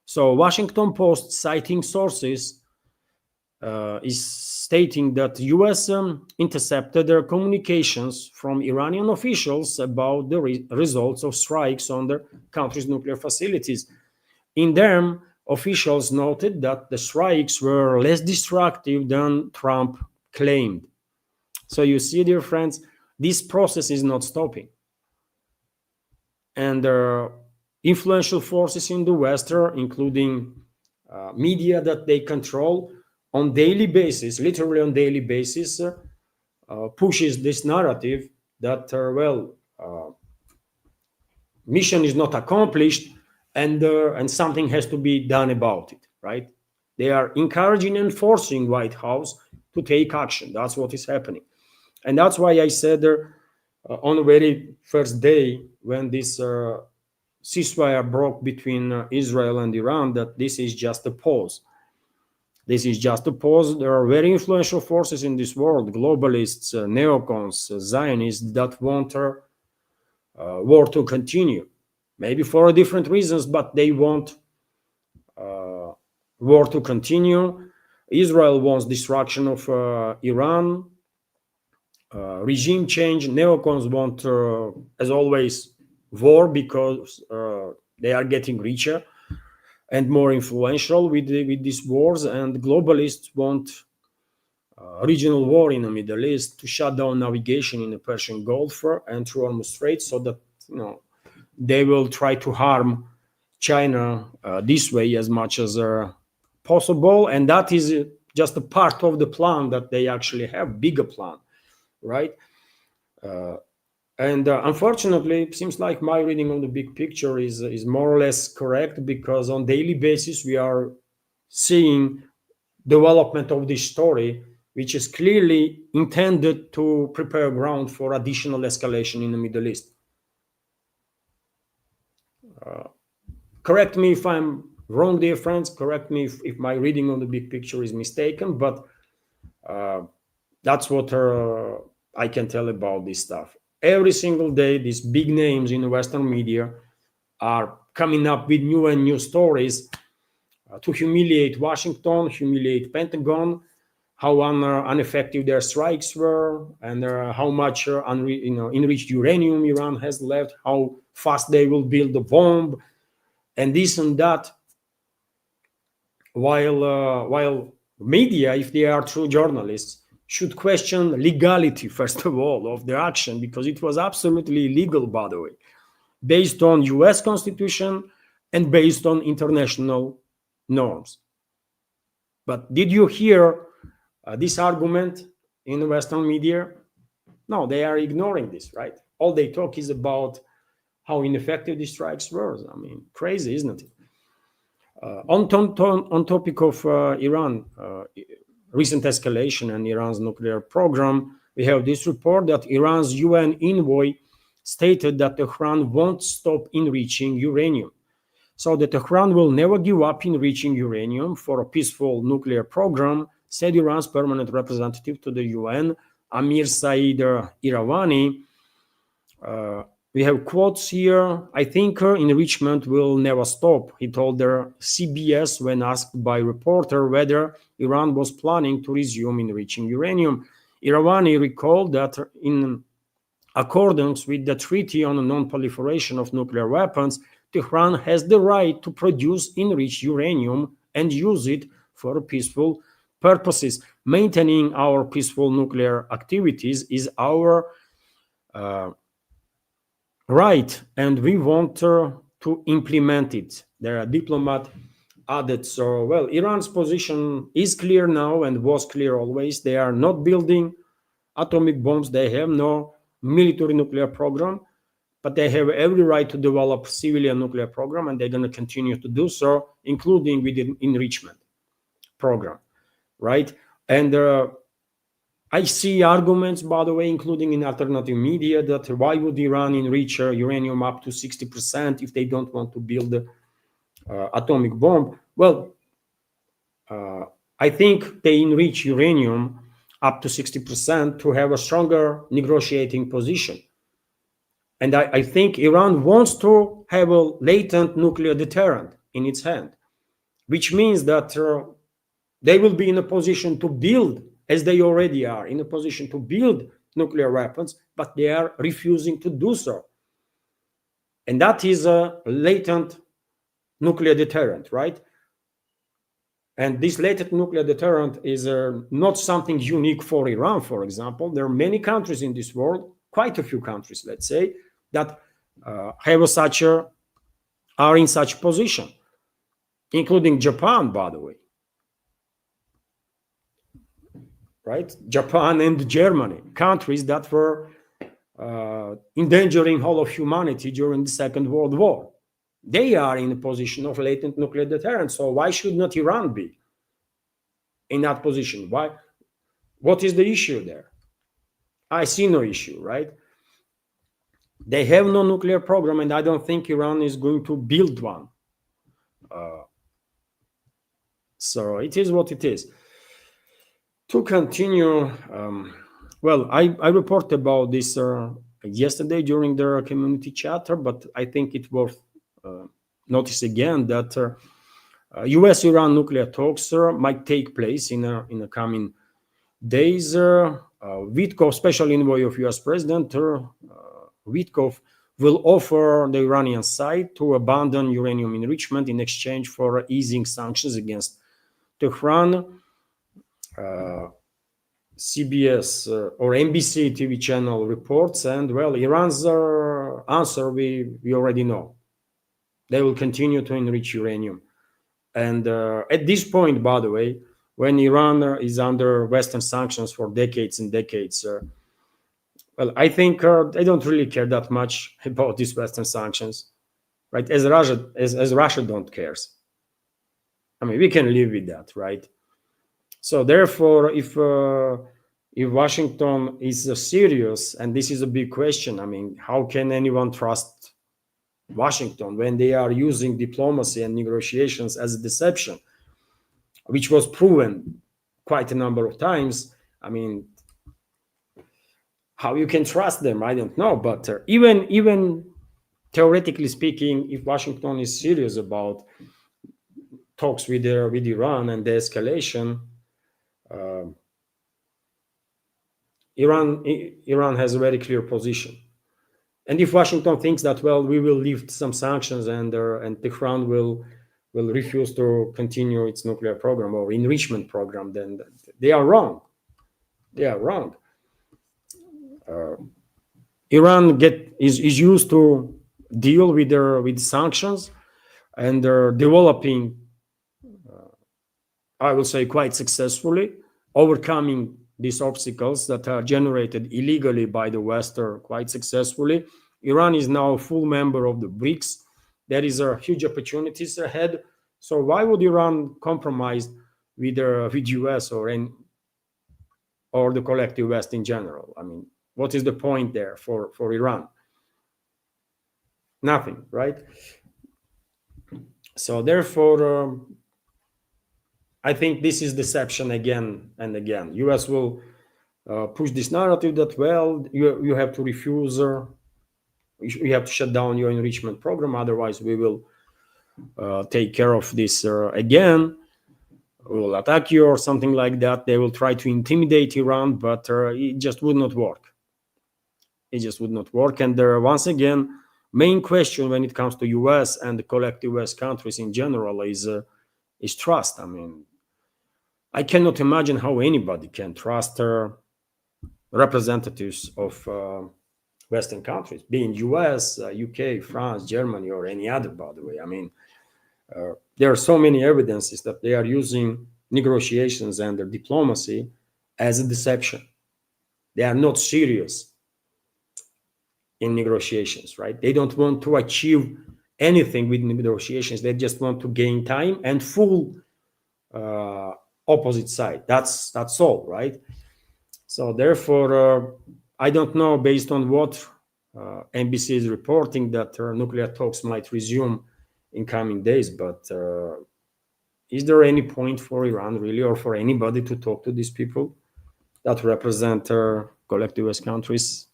So Washington Post, citing sources, is stating that U.S. Intercepted their communications from Iranian officials about the results of strikes on their country's nuclear facilities. In them, officials noted that the strikes were less destructive than Trump claimed. So you see, dear friends, this process is not stopping. And influential forces in the West, including media that they control, on daily basis, literally on daily basis, pushes this narrative that, mission is not accomplished and something has to be done about it, right? They are encouraging and forcing White House to take action. That's what is happening. And that's why I said on the very first day when this ceasefire broke between Israel and Iran that this is just a pause. This is just a pause. There are very influential forces in this world, globalists, neocons, Zionists, that want war to continue. Maybe for different reasons, but they want war to continue. Israel wants destruction of Iran, regime change. Neocons want, as always, war because they are getting richer and more influential with these wars, and globalists want regional war in the Middle East to shut down navigation in the Persian Gulf and through Hormuz Strait, so that they will try to harm China this way as much as possible, and that is just a part of the plan that they actually have, bigger plan, right? And unfortunately, it seems like my reading of the big picture is more or less correct, because on daily basis we are seeing development of this story, which is clearly intended to prepare ground for additional escalation in the Middle East. Correct me if I'm wrong, dear friends. Correct me if my reading of the big picture is mistaken, but that's what I can tell about this stuff. Every single day, these big names in the Western media are coming up with new and new stories to humiliate Washington, humiliate Pentagon, how ineffective their strikes were, and how much enriched uranium Iran has left, how fast they will build a bomb, and this and that. While media, if they are true journalists, should question legality, first of all, of their action, because it was absolutely illegal, by the way, based on US Constitution and based on international norms. But did you hear this argument in the Western media? No, they are ignoring this, right? All they talk is about how ineffective these strikes were. I mean, crazy, isn't it? On topic of Iran, recent escalation and Iran's nuclear program, we have this report that Iran's UN envoy stated that Tehran won't stop enriching uranium. So that Tehran will never give up enriching uranium for a peaceful nuclear program, said Iran's permanent representative to the UN, Amir Saeed Iravani. We have quotes here. I think enrichment will never stop, he told their CBS when asked by a reporter whether Iran was planning to resume enriching uranium. Iravani recalled that in accordance with the Treaty on the Non-Proliferation of Nuclear Weapons, Tehran has the right to produce enriched uranium and use it for peaceful purposes. Maintaining our peaceful nuclear activities is our right, and we want to implement it. The diplomat added. So, well, Iran's position is clear now and was clear always. They are not building atomic bombs. They have no military nuclear program, but they have every right to develop civilian nuclear program, and they're going to continue to do so, including with the enrichment program, right? And I see arguments, by the way, including in alternative media, that why would Iran enrich uranium up to 60% if they don't want to build the atomic bomb? Well, I think they enrich uranium up to 60% to have a stronger negotiating position. And I think Iran wants to have a latent nuclear deterrent in its hand, which means that they will be in a position to build, as they already are, in a position to build nuclear weapons, but they are refusing to do so. And that is a latent nuclear deterrent, right? And this latent nuclear deterrent is not something unique for Iran, for example. There are many countries in this world, quite a few countries, let's say, that are in such position, including Japan, by the way. Right? Japan and Germany, countries that were endangering all of humanity during the Second World War. They are in a position of latent nuclear deterrence. So why should not Iran be in that position? Why? What is the issue there? I see no issue, right? They have no nuclear program, and I don't think Iran is going to build one. So it is what it is. To continue, well, I reported about this yesterday during the community chatter, but I think it's worth notice again that U.S.-Iran nuclear talks might take place in the coming days. Witkoff, special envoy of U.S. President Witkoff, will offer the Iranian side to abandon uranium enrichment in exchange for easing sanctions against Tehran. CBS or NBC TV channel reports, and well, Iran's answer we already know. They will continue to enrich uranium. And at this point, by the way, when Iran is under Western sanctions for decades and decades, well, I think they don't really care that much about these Western sanctions, right? As Russia don't cares. I mean, we can live with that, right? So therefore, if Washington is serious, and this is a big question, I mean, how can anyone trust Washington when they are using diplomacy and negotiations as a deception, which was proven quite a number of times? I mean, how you can trust them, I don't know. But even theoretically speaking, if Washington is serious about talks with Iran and the escalation, Iran has a very clear position. And if Washington thinks that, well, we will lift some sanctions and Tehran will refuse to continue its nuclear program or enrichment program, then they are wrong. They are wrong. Iran is used to deal with sanctions, and they're developing, I will say, quite successfully, overcoming these obstacles that are generated illegally by the West quite successfully. Iran is now a full member of the BRICS. There is huge opportunities ahead. So why would Iran compromise with US or the collective West in general? I mean, what is the point there for Iran? Nothing, right? So therefore, I think this is deception again and again. US will push this narrative that, well, you have to refuse, you have to shut down your enrichment program, otherwise we will take care of this again. We will attack you or something like that. They will try to intimidate Iran, but it just would not work. It just would not work. And once again, main question when it comes to US and the collective West countries in general is trust. I mean, I cannot imagine how anybody can trust representatives of Western countries, being US, UK, France, Germany, or any other, by the way. I mean, there are so many evidences that they are using negotiations and their diplomacy as a deception. They are not serious in negotiations, right? They don't want to achieve anything with negotiations. They just want to gain time and fool opposite side. That's all, right? So therefore, I don't know, based on what NBC is reporting, that nuclear talks might resume in coming days. But is there any point for Iran, really, or for anybody to talk to these people that represent collective West countries?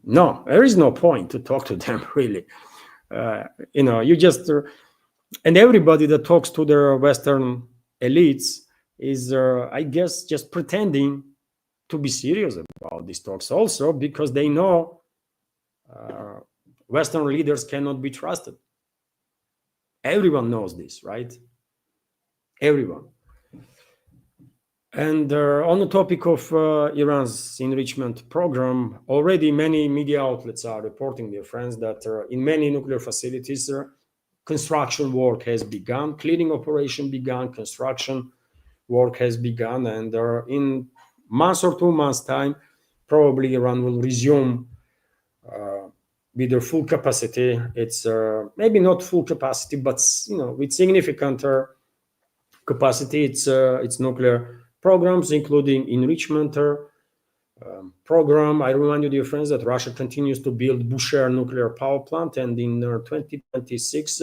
No, there is no point to talk to them, really. You just... and everybody that talks to their Western elites is, I guess, just pretending to be serious about these talks also, because they know Western leaders cannot be trusted. Everyone knows this, right? Everyone. And on the topic of Iran's enrichment program, already many media outlets are reporting, dear friends, that in many nuclear facilities, construction work has begun, cleaning operation begun, construction work has begun, and in months or 2 months' time, probably Iran will resume with their full capacity. It's maybe not full capacity, but with significant capacity. It's nuclear programs, including enrichment program. I remind you, dear friends, that Russia continues to build Bushehr nuclear power plant, and in 2026,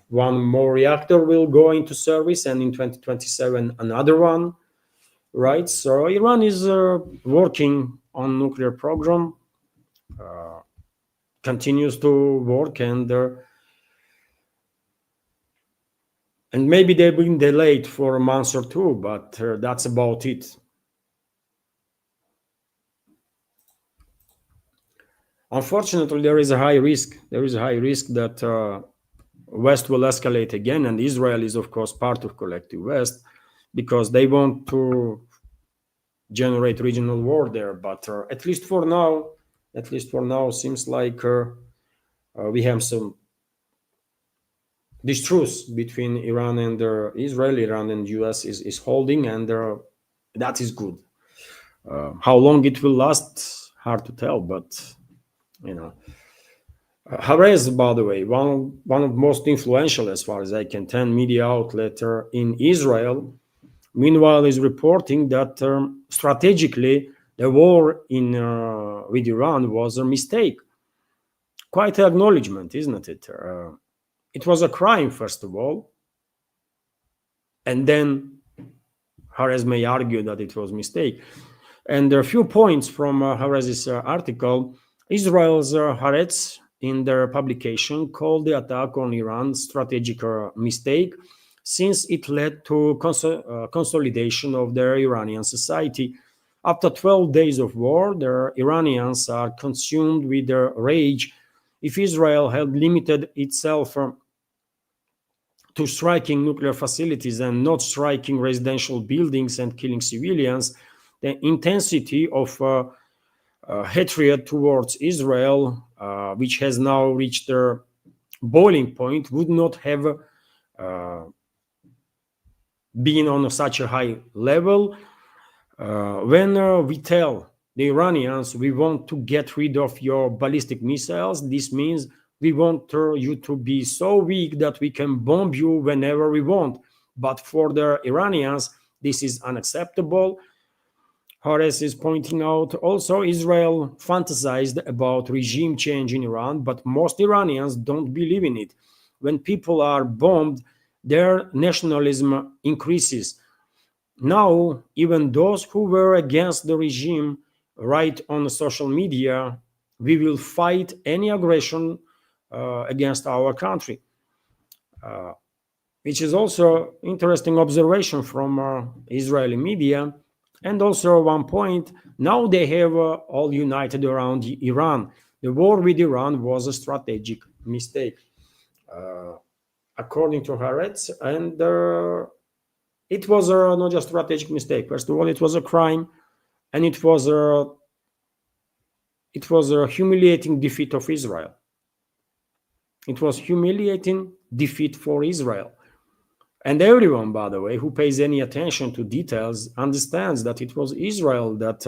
one more reactor will go into service, and in 2027, another one. Right, so Iran is working on nuclear program, continues to work, and maybe they've been delayed for a month or two, but that's about it. Unfortunately, there is a high risk. There is a high risk that West will escalate again, and Israel is, of course, part of collective West, because they want to generate regional war there. But at least for now, seems like we have some this truce between Iran and Israel. Iran and US is holding, and that is good. How long it will last, hard to tell, but Haaretz, by the way, one of the most influential, as far as I can tell, media outlet in Israel, meanwhile, is reporting that strategically the war with Iran was a mistake. Quite an acknowledgement, isn't it? It was a crime, first of all, and then Haaretz may argue that it was a mistake. And there are a few points from Haaretz's article. Israel's Haaretz, in their publication, called the attack on Iran strategic mistake, since it led to consolidation of their Iranian society. After 12 days of war, the Iranians are consumed with their rage. If Israel had limited itself to striking nuclear facilities and not striking residential buildings and killing civilians, the intensity of hatred towards Israel, which has now reached their boiling point, would not have been on such a high level. When we tell the Iranians we want to get rid of your ballistic missiles, this means we want you to be so weak that we can bomb you whenever we want. But for the Iranians, this is unacceptable. Haaretz is pointing out also Israel fantasized about regime change in Iran, but most Iranians don't believe in it. When people are bombed, their nationalism increases. Now, even those who were against the regime write on social media, we will fight any aggression against our country, which is also interesting observation from Israeli media. And also 1 point, now they have all united around Iran. The war with Iran was a strategic mistake, according to Haaretz, and it was not just a strategic mistake. First of all, it was a crime, and it was a humiliating defeat of Israel. It was humiliating defeat for Israel. And everyone, by the way, who pays any attention to details understands that it was Israel that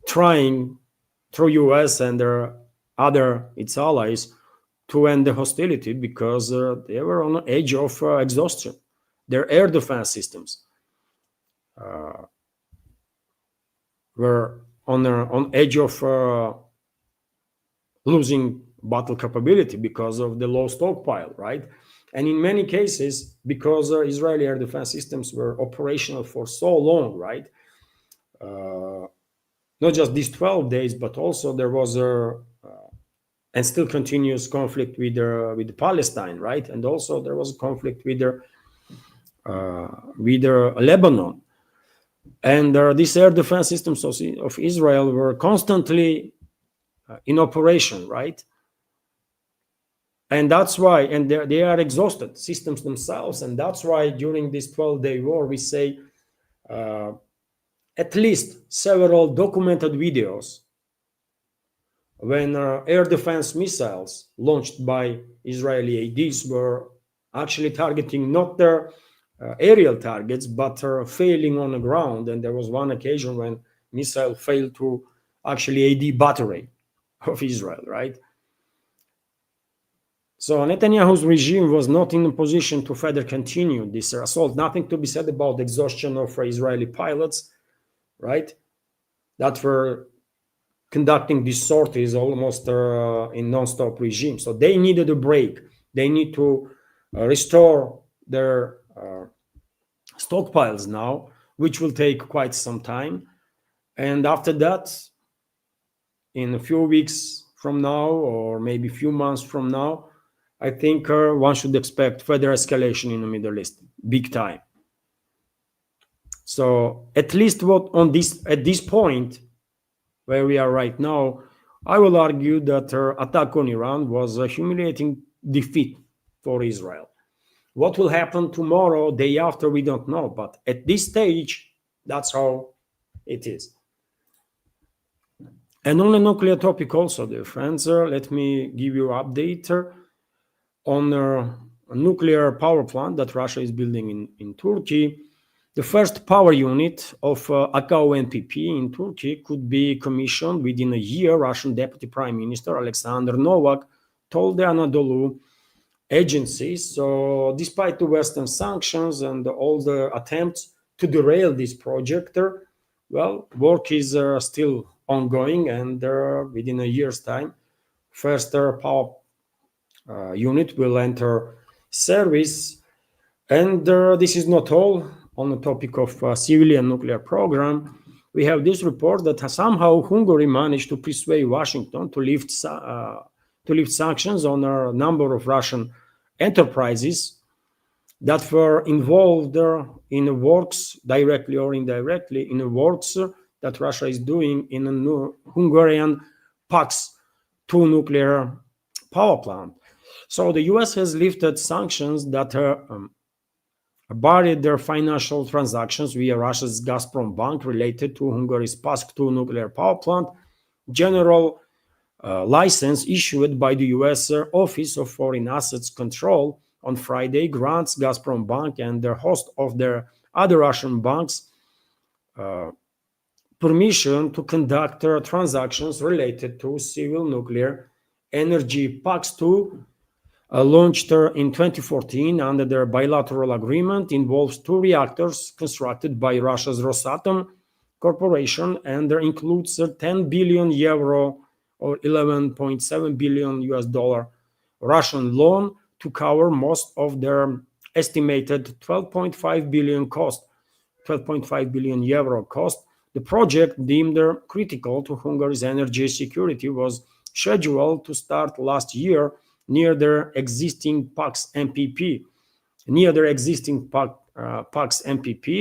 trying through US and its allies to end the hostility, because they were on the edge of exhaustion. Their air defense systems, were on edge of losing battle capability because of the low stockpile, right? And in many cases, because Israeli air defense systems were operational for so long, right? Not just these 12 days, but also there was and still continuous conflict with Palestine, right? And also there was a conflict with Lebanon. And these air defense systems of Israel were constantly in operation, right? And that's why, and they are exhausted systems themselves. And that's why during this 12-day war, we say at least several documented videos when air defense missiles launched by Israeli ADs were actually targeting not their aerial targets, but failing on the ground. And there was one occasion when missile failed to actually AD battery of Israel, right? So Netanyahu's regime was not in a position to further continue this assault. Nothing to be said about the exhaustion of Israeli pilots, right? That were conducting these sorties almost in non-stop regime. So they needed a break. They need to restore their stockpiles now, which will take quite some time. And after that, in a few weeks from now, or maybe a few months from now, I think one should expect further escalation in the Middle East, big time. So at least at this point, where we are right now, I will argue that attack on Iran was a humiliating defeat for Israel. What will happen tomorrow, day after, we don't know. But at this stage, that's how it is. And on a nuclear topic also, dear friends, let me give you an update on a nuclear power plant that Russia is building in Turkey. The first power unit of Akau NPP in Turkey could be commissioned within a year, Russian Deputy Prime Minister Alexander Novak told the Anadolu agency. So despite the Western sanctions and all the attempts to derail this project, well, work is still ongoing, and within a year's time, first power unit will enter service. And this is not all. On the topic of civilian nuclear program, we have this report that somehow Hungary managed to persuade Washington to lift sanctions on a number of Russian enterprises that were involved in the works, directly or indirectly, in the works that Russia is doing in a new Hungarian PAX-2 nuclear power plant. So the US has lifted sanctions that barred their financial transactions via Russia's Gazprom Bank related to Hungary's PAX-2 nuclear power plant. General license issued by the US Office of Foreign Assets Control on Friday grants Gazprom Bank and the host of their other Russian banks permission to conduct transactions related to civil nuclear energy. PAX-2 launched in 2014 under their bilateral agreement, involves 2 reactors constructed by Russia's Rosatom Corporation, and there includes a 10 billion euro or $11.7 billion US Russian loan to cover most of their estimated 12.5 billion euro cost. The project, deemed critical to Hungary's energy security, was scheduled to start last year near their existing PAX MPP.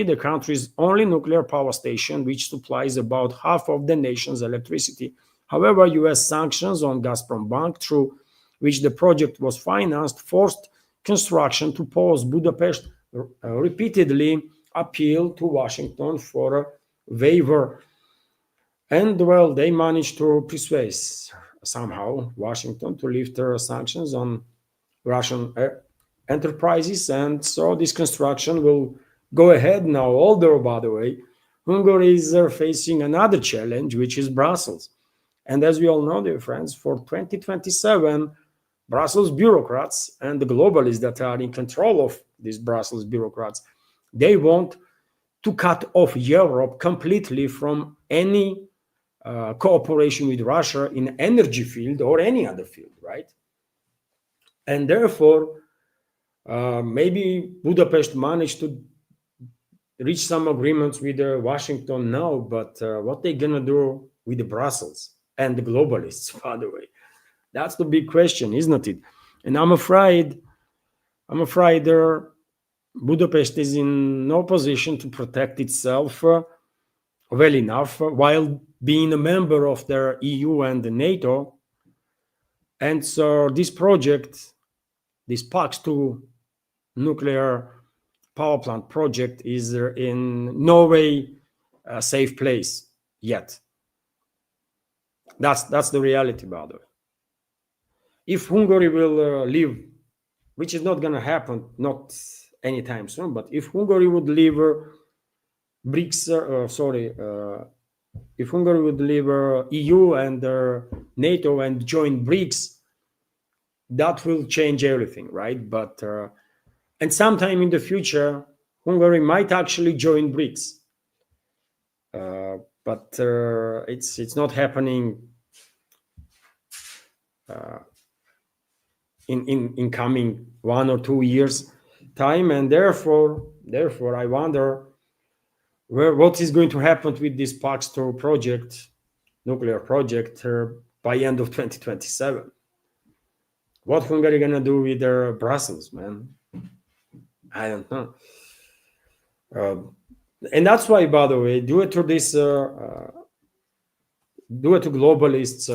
The country's only nuclear power station, which supplies about half of the nation's electricity. However, US sanctions on Gazprom Bank, through which the project was financed, forced construction to pause. Budapest repeatedly appealed to Washington for a waiver. And, well, they managed to persuade somehow Washington to lift their sanctions on Russian enterprises, and so this construction will go ahead now. Although, by the way, Hungary is facing another challenge, which is Brussels. And as we all know, dear friends, for 2027, Brussels bureaucrats and the globalists that are in control of these Brussels bureaucrats, they want to cut off Europe completely from any cooperation with Russia in energy field or any other field, right? And therefore, maybe Budapest managed to reach some agreements with Washington now, but what they gonna do with the Brussels and the globalists, by the way? That's the big question, isn't it? And I'm afraid Budapest is in no position to protect itself well enough while being a member of the EU and the NATO. And so this project, this PAX-2 nuclear power plant project, is in no way a safe place yet. That's the reality, by the way. If Hungary will leave, which is not going to happen, not anytime soon, but if Hungary would leave BRICS, if Hungary would leave EU and NATO and join BRICS, that will change everything, right? But and sometime in the future, Hungary might actually join BRICS, but it's not happening in coming 1 or 2 years time, and therefore I wonder what is going to happen with this PAX-2 project, nuclear project, by end of 2027. What Hungary gonna do with their Brussels, man? I don't know. And that's why, by the way, due to globalists,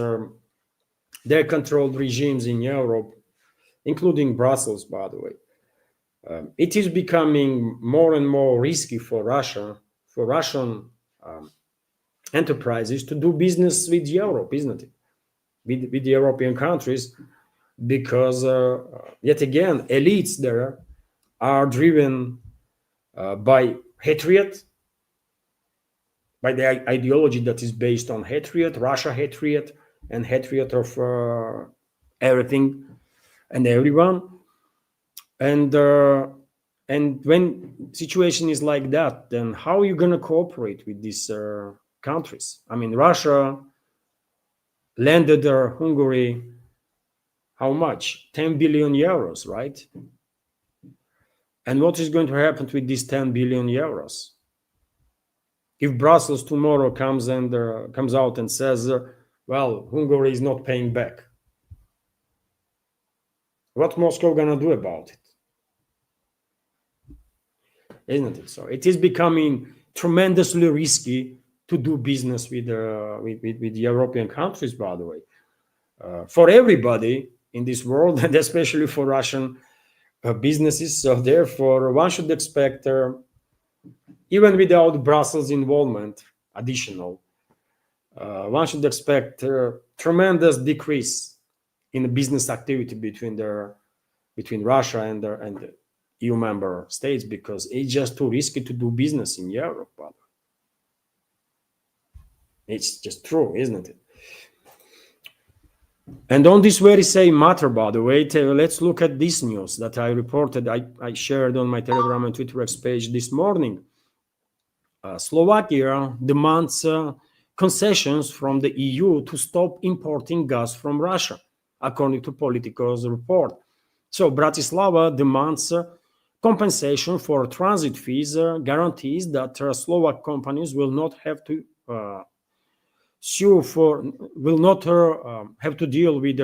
their controlled regimes in Europe, including Brussels, by the way, it is becoming more and more risky for Russian enterprises to do business with Europe, isn't it? With the European countries, because yet again, elites there are driven by hatred, by the ideology that is based on hatred, Russia hatred, and hatred of everything and everyone. And when situation is like that, then how are you going to cooperate with these countries? I mean, Russia lended Hungary how much? 10 billion euros, right? And what is going to happen with these 10 billion euros? If Brussels tomorrow comes out and says, well, Hungary is not paying back, what Moscow gonna do about it? Isn't it? So it is becoming tremendously risky to do business with European countries, by the way, for everybody in this world, and especially for Russian businesses. So therefore, one should expect, even without Brussels involvement, additional, one should expect tremendous decrease in the business activity between Russia and the EU member states, because it's just too risky to do business in Europe. But it's just true, isn't it? And on this very same matter, by the way, let's look at this news that I reported, I shared on my Telegram and Twitter X page this morning. Slovakia demands concessions from the EU to stop importing gas from Russia, according to Politico's report. So Bratislava demands compensation for transit fees, guarantees that Slovak companies will not have to have to deal with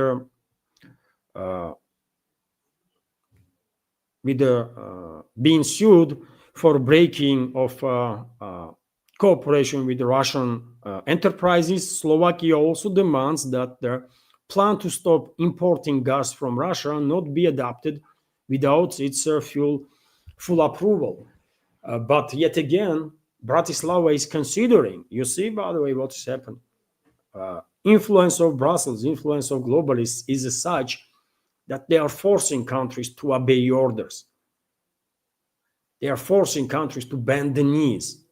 being sued for breaking of cooperation with the Russian enterprises. Slovakia also demands that their plan to stop importing gas from Russia not be adopted without its full approval. But yet again, Bratislava is considering, you see, by the way, what is happening. Influence of Brussels, influence of globalists is such that they are forcing countries to obey orders. They are forcing countries to bend the knees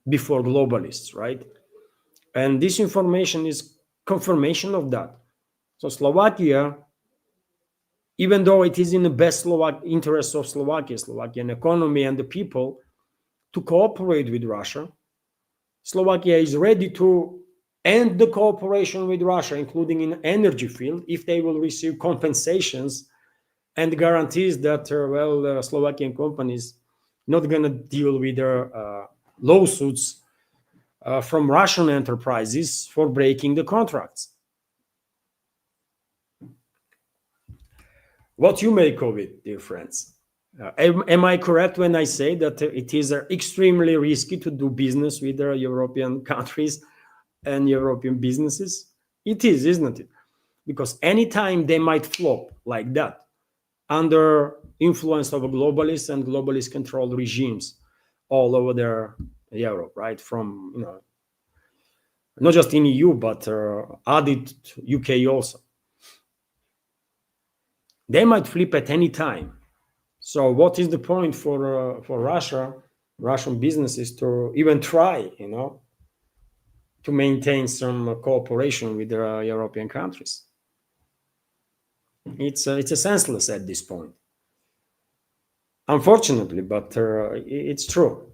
before globalists, right? And this information is confirmation of that. So Slovakia, even though it is in the best Slovak interests of Slovakia, Slovakian economy and the people, to cooperate with Russia. Slovakia is ready to end the cooperation with Russia, including in energy field, if they will receive compensations and guarantees that, Slovakian companies not going to deal with their lawsuits from Russian enterprises for breaking the contracts. What you make of it, dear friends? Am I correct when I say that it is extremely risky to do business with European countries and European businesses? It is, isn't it? Because anytime they might flop like that under influence of globalists and globalist controlled regimes all over their Europe, right? From, not just in EU, but added UK also. They might flip at any time. So what is the point for Russian businesses to even try, to maintain some cooperation with the European countries? It's a senseless at this point, unfortunately, but it's true,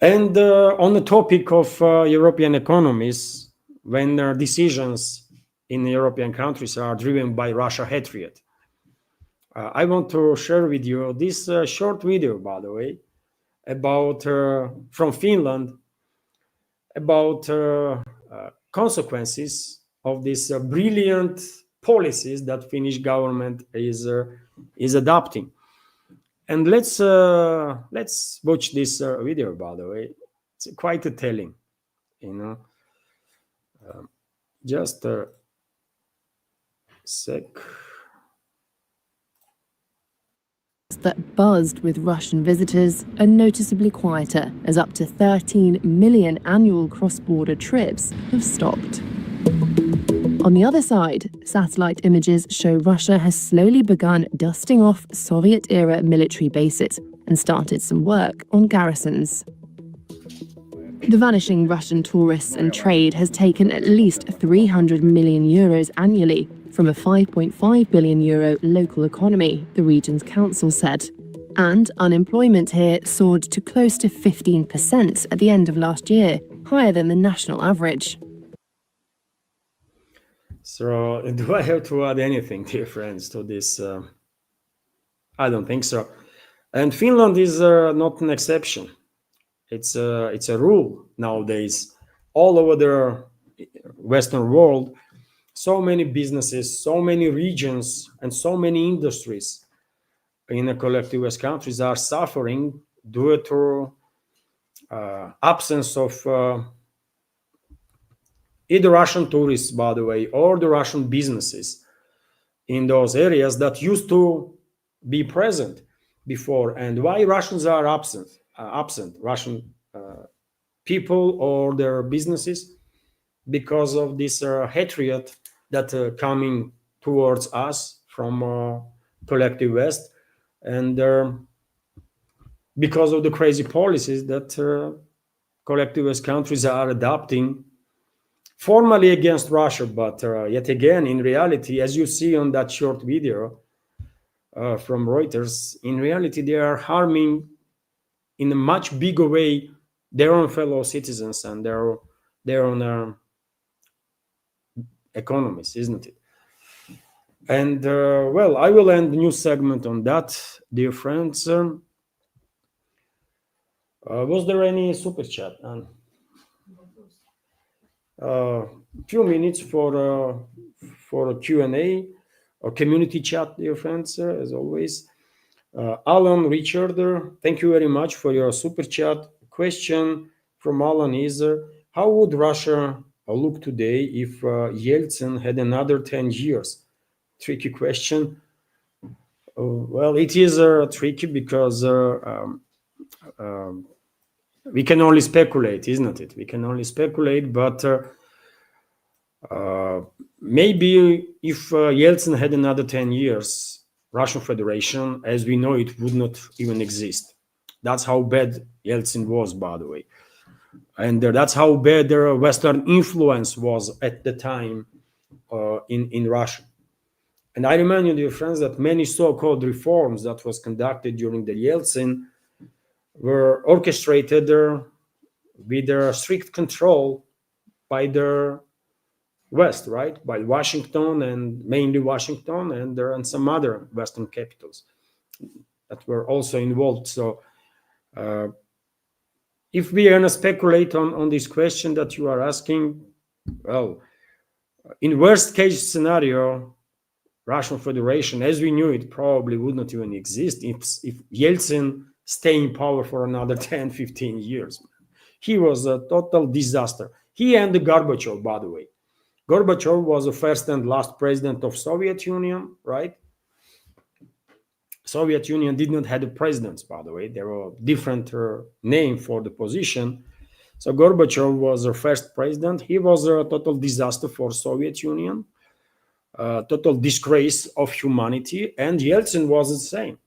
And on the topic of European economies, when decisions in European countries are driven by Russia hatred, I want to share with you this short video, by the way, about from Finland, about consequences of these brilliant policies that Finnish government is adopting. And let's watch this video, by the way. It's quite a telling, just a sec. That buzzed with Russian visitors are noticeably quieter, as up to 13 million annual cross-border trips have stopped. On the other side, satellite images show Russia has slowly begun dusting off Soviet-era military bases and started some work on garrisons. The vanishing Russian tourists and trade has taken at least 300 million euros annually from a 5.5 billion euro local economy, the region's council said. And unemployment here soared to close to 15% at the end of last year, higher than the national average. So, do I have to add anything, dear friends, to this? I don't think so. And Finland is not an exception. It's a rule nowadays all over the Western world. So many businesses, so many regions, and so many industries in the collectivist countries are suffering due to absence of either Russian tourists, by the way, or the Russian businesses in those areas that used to be present before. And why Russians are absent, Russian people or their businesses? Because of this hatred that coming towards us from collective West, and because of the crazy policies that collectivist countries are adopting, formally against Russia, but yet again, in reality, as you see on that short video from Reuters, in reality, they are harming in a much bigger way their own fellow citizens and their own economies, isn't it? And I will end the new segment on that, dear friends. Was there any super chat? Few minutes for a Q&A or community chat, dear friends, as always. Alan Richard, thank you very much for your super chat. Question from Alan is, how would Russia look today if Yeltsin had another 10 years? Tricky question. Well, it is tricky because we can only speculate, isn't it? We can only speculate, but maybe if Yeltsin had another 10 years, Russian Federation, as we know it, would not even exist. That's how bad Yeltsin was, by the way. And that's how bad their Western influence was at the time in Russia. And I remind you, dear friends, that many so-called reforms that was conducted during the Yeltsin were orchestrated with strict control by the West, right? By Washington, and mainly Washington, and some other Western capitals that were also involved. So if we are going to speculate on this question that you are asking, well, in worst case scenario, Russian Federation, as we knew it, probably would not even exist if Yeltsin stay in power for another 10, 15 years. He was a total disaster. He and the Gorbachev, by the way. Gorbachev was the first and last president of Soviet Union, right? Soviet Union did not have the presidents, by the way. There were different name for the position. So Gorbachev was the first president. He was a total disaster for Soviet Union, total disgrace of humanity. And Yeltsin was the same.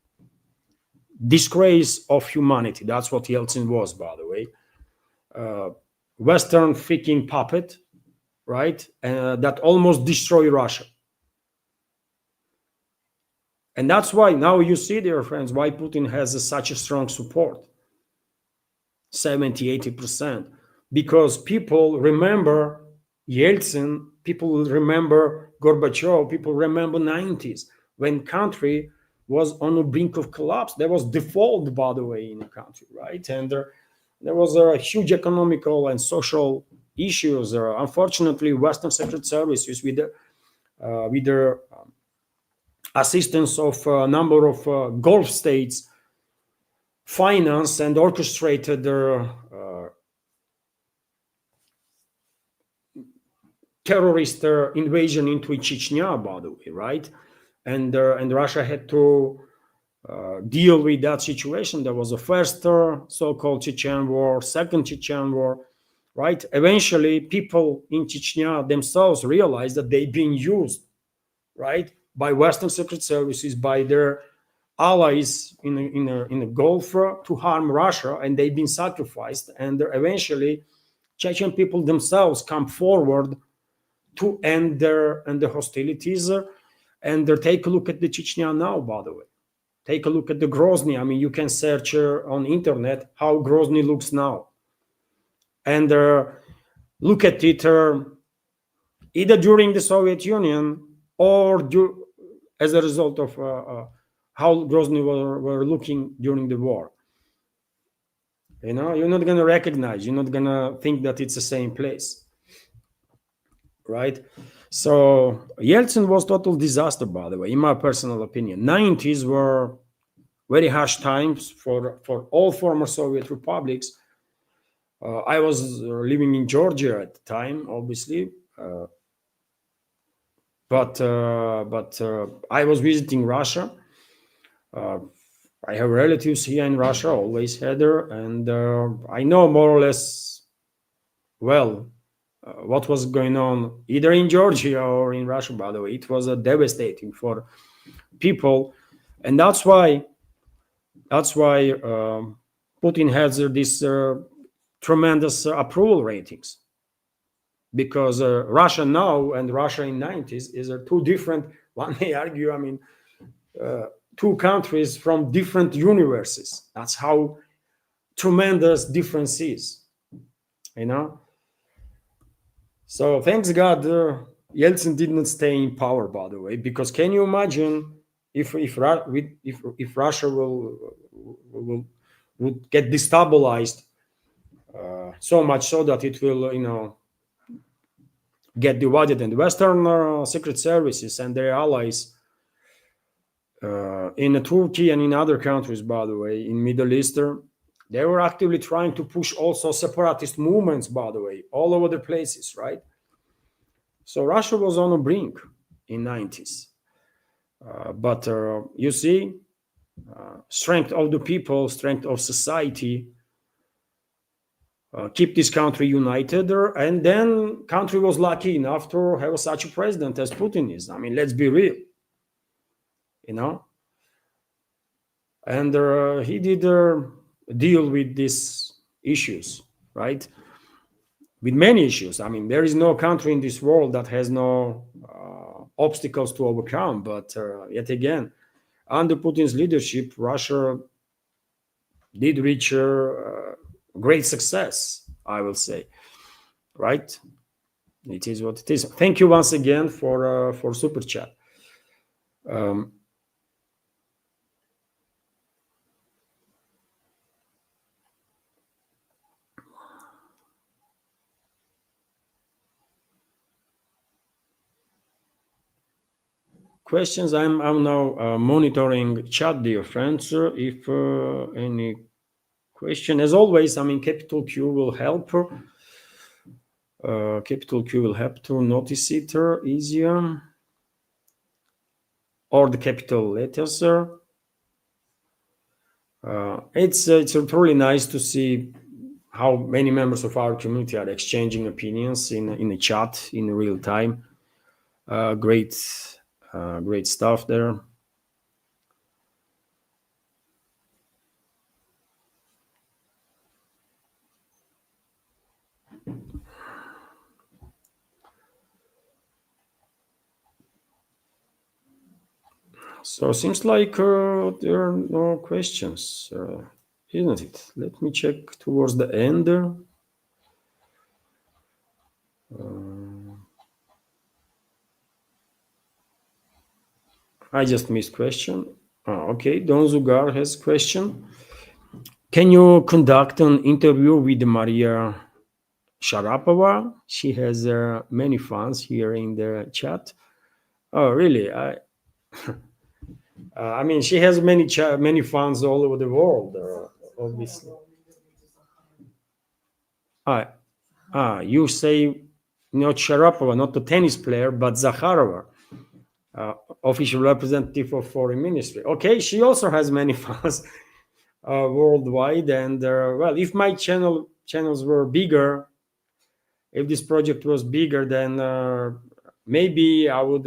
Disgrace of humanity. That's what Yeltsin was, by the way. Western freaking puppet, right? That almost destroyed Russia. And that's why now you see, dear friends, why Putin has such a strong support. 70, 80%. Because people remember Yeltsin, people remember Gorbachev, people remember 90s, when country was on the brink of collapse. There was default, by the way, in the country, right? And there was a huge economical and social issues. Unfortunately, Western secret services, with their assistance of a number of Gulf states, financed and orchestrated their terrorist invasion into Chechnya, by the way, right? And Russia had to deal with that situation. There was a first so-called Chechen war, second Chechen war, right? Eventually, people in Chechnya themselves realized that they've been used, right, by Western secret services, by their allies in the Gulf to harm Russia, and they've been sacrificed. And eventually, Chechen people themselves come forward to end the hostilities. And take a look at the Chechnya now, by the way. Take a look at the Grozny. I mean, you can search on internet how Grozny looks now. And look at it either during the Soviet Union or as a result of how Grozny were looking during the war. You know, you're not going to recognize, you're not going to think that it's the same place. Right? So Yeltsin was total disaster, by the way, in my personal opinion. 90s were very harsh times for all former Soviet republics. I was living in Georgia at the time, obviously, but I was visiting Russia. I have relatives here in Russia, always had there, and I know more or less well what was going on either in Georgia or in Russia, by the way. It was devastating for people. And that's why Putin has this tremendous approval ratings. Because Russia now and Russia in 90s is two different, one may argue, I mean, two countries from different universes. That's how tremendous difference is, you know? So thanks God, Yeltsin did not stay in power, by the way, because can you imagine if Russia would get destabilized so much so that it will, you know, get divided, and Western secret services and their allies in Turkey and in other countries, by the way, in Middle East, they were actively trying to push also separatist movements, by the way, all over the places, right? So Russia was on a brink in 90s. But you see, strength of the people, strength of society, keep this country united, and then country was lucky enough to have such a president as Putin is. I mean, let's be real, you know. And he did deal with these issues, right? With many issues. I mean, there is no country in this world that has no obstacles to overcome. But yet again, under Putin's leadership, Russia did reach great success, I will say. Right? It is what it is. Thank you once again for super chat. Questions. I'm now monitoring chat, dear friends. If any question, as always, I mean, capital Q will help. Capital Q will help to notice it easier, or the capital letters. It's truly nice to see how many members of our community are exchanging opinions in the chat in real time. Great stuff there. So seems like there are no questions, isn't it? Let me check towards the end. I just missed question. Okay, Don Zugar has question. Can you conduct an interview with Maria Sharapova? She has many fans here in the chat. Oh, really? I mean, she has many fans all over the world, obviously. You say not Sharapova, not the tennis player, but Zakharova, official representative of foreign ministry. Okay, she also has many fans worldwide. And well, if my channels were bigger, if this project was bigger, then maybe I would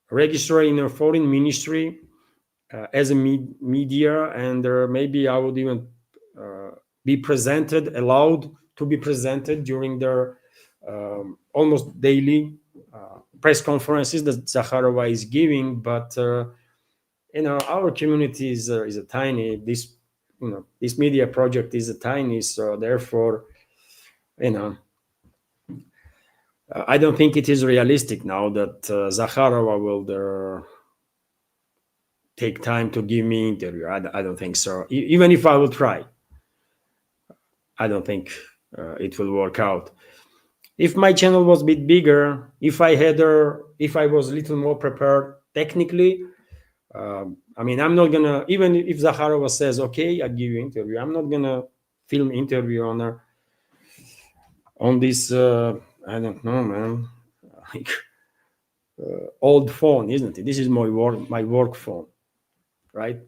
register in a foreign ministry as a media, and maybe I would even be allowed to be presented during their almost daily press conferences that Zakharova is giving. But our community is a tiny. This media project is a tiny, so therefore, I don't think it is realistic now that Zakharova will take time to give me interview. I don't think so. Even if I will try, I don't think it will work out. If my channel was a bit bigger, if I was a little more prepared technically, I mean, I'm not gonna, even if Zakharova says, okay, I'll give you interview, I'm not gonna film interview on this, I don't know, man, like old phone, isn't it? This is my work phone, right?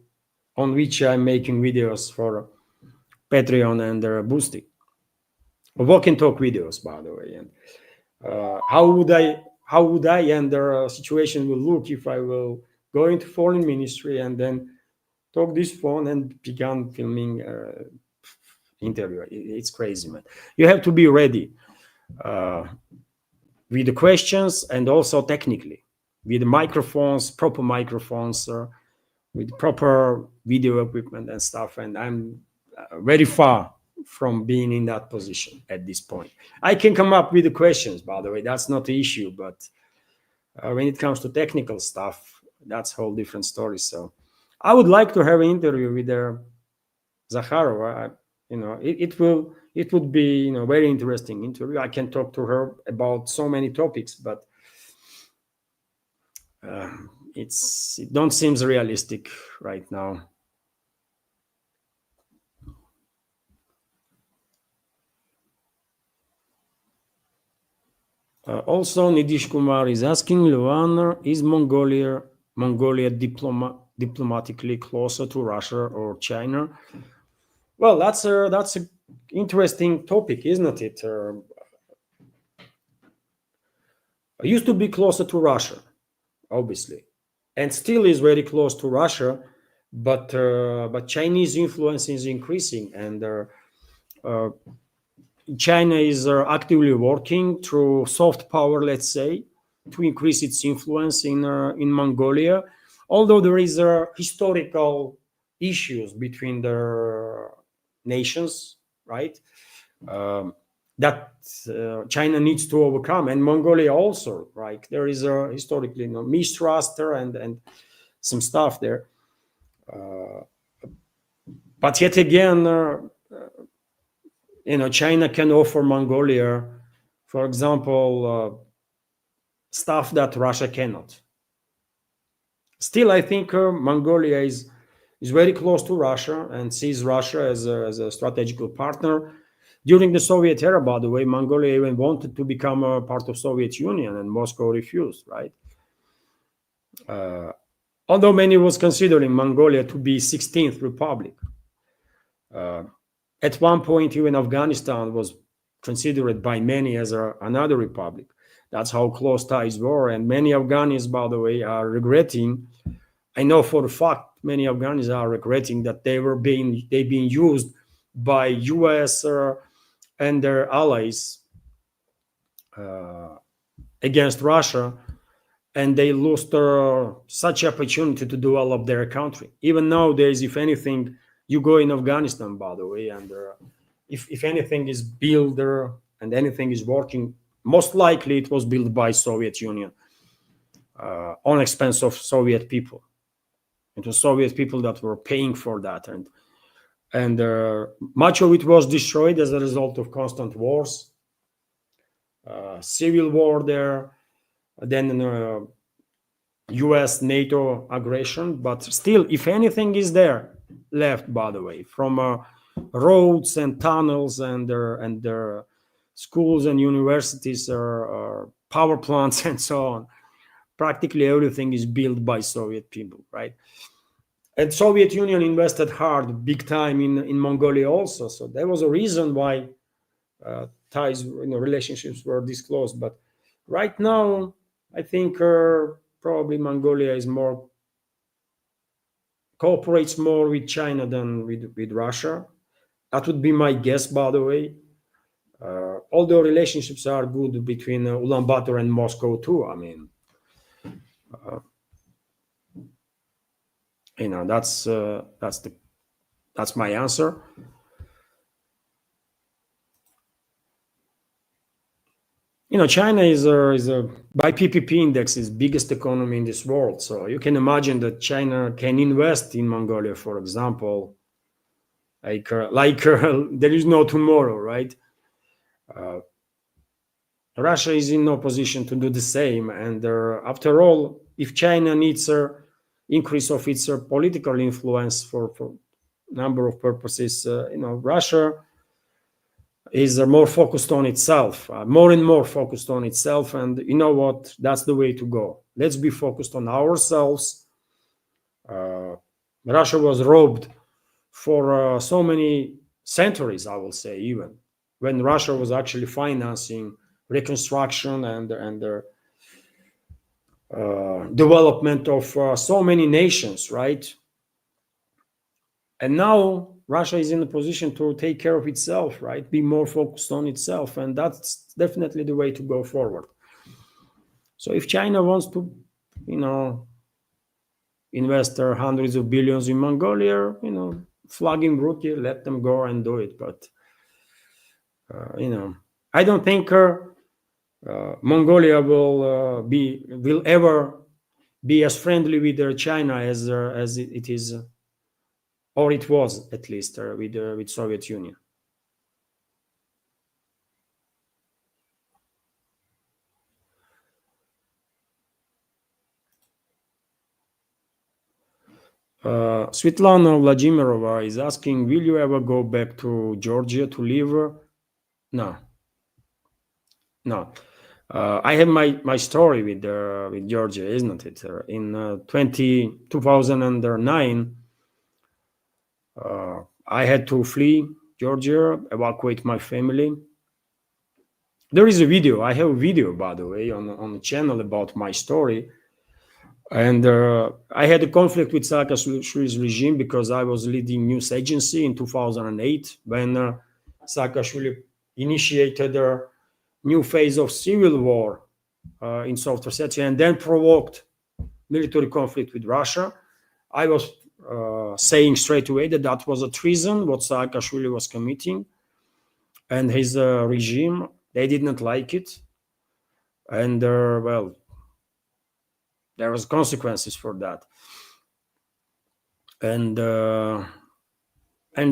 On which I'm making videos for Patreon and Boosty. Walk and talk videos, by the way. And how would I and the situation will look if I will go into foreign ministry and then talk this phone and begin filming interview? It's crazy, man. You have to be ready with the questions, and also technically with microphones, proper microphones, with proper video equipment and stuff. And I'm very far from being in that position at this point. I can come up with the questions, by the way, that's not the issue, but when it comes to technical stuff, that's a whole different story. So I would like to have an interview with Zakharova. It would be very interesting interview. I can talk to her about so many topics, but it don't seem realistic right now. Also, Nidish Kumar is asking, Luan, is Mongolia diplomatically closer to Russia or China? Well, that's a interesting topic, isn't it? I used to be closer to Russia, obviously, and still is very close to Russia, but Chinese influence is increasing, and China is actively working through soft power, let's say, to increase its influence in Mongolia. Although there is historical issues between the nations, right? That China needs to overcome, and Mongolia also, right? There is historically mistrust there and some stuff there. But yet again, China can offer Mongolia, for example, stuff that Russia cannot. Still, I think Mongolia is very close to Russia and sees Russia as a strategical partner. During the Soviet era, by the way, Mongolia even wanted to become a part of Soviet Union, and Moscow refused, right? Although many was considering Mongolia to be 16th republic. At one point, even Afghanistan was considered by many as another republic. That's how close ties were, and many Afghans, by the way, are regretting. I know for a fact many Afghans are regretting that they being used by U.S. And their allies against Russia, and they lost such opportunity to develop their country. Even nowadays, if anything, you go in Afghanistan, by the way, and if anything is built there and anything is working, most likely it was built by Soviet Union on expense of Soviet people. It was Soviet people that were paying for that, and much of it was destroyed as a result of constant wars, civil war there, then U.S. NATO aggression. But still, if anything is there left, by the way, from roads and tunnels and their schools and universities or power plants and so on, practically everything is built by Soviet people, right? And Soviet Union invested hard, big time in Mongolia also. So there was a reason why ties, relationships were this close. But right now, I think probably Mongolia is cooperates more with China than with Russia. That would be my guess, by the way. Although relationships are good between Ulaanbaatar and Moscow too. I mean, that's my answer. China is by PPP index is biggest economy in this world. So you can imagine that China can invest in Mongolia, for example, like there is no tomorrow, right? Russia is in no position to do the same. And after all, if China needs an increase of its political influence for number of purposes, Russia is more focused on itself, more and more focused on itself. And you know what? That's the way to go. Let's be focused on ourselves. Russia was robbed for so many centuries, I will say, even when Russia was actually financing reconstruction and development of so many nations, right? And now Russia is in a position to take care of itself, right? Be more focused on itself. And that's definitely the way to go forward. So if China wants to, invest their hundreds of billions in Mongolia, flogging brutally, let them go and do it. But, I don't think Mongolia will ever be as friendly with China as it is, or it was at least with Soviet Union. Svetlana Vladimirova is asking, will you ever go back to Georgia to live? No. I have my story with Georgia, isn't it? In 2009, I had to flee Georgia, evacuate my family. There is a video. I have a video, by the way, on the channel about my story. And I had a conflict with Saakashvili's regime because I was leading news agency in 2008 when Saakashvili initiated a new phase of civil war in South Ossetia and then provoked military conflict with Russia. I was saying straight away that that was a treason, what Saakashvili was committing, and his regime, they did not like it. And well, there was consequences for that. And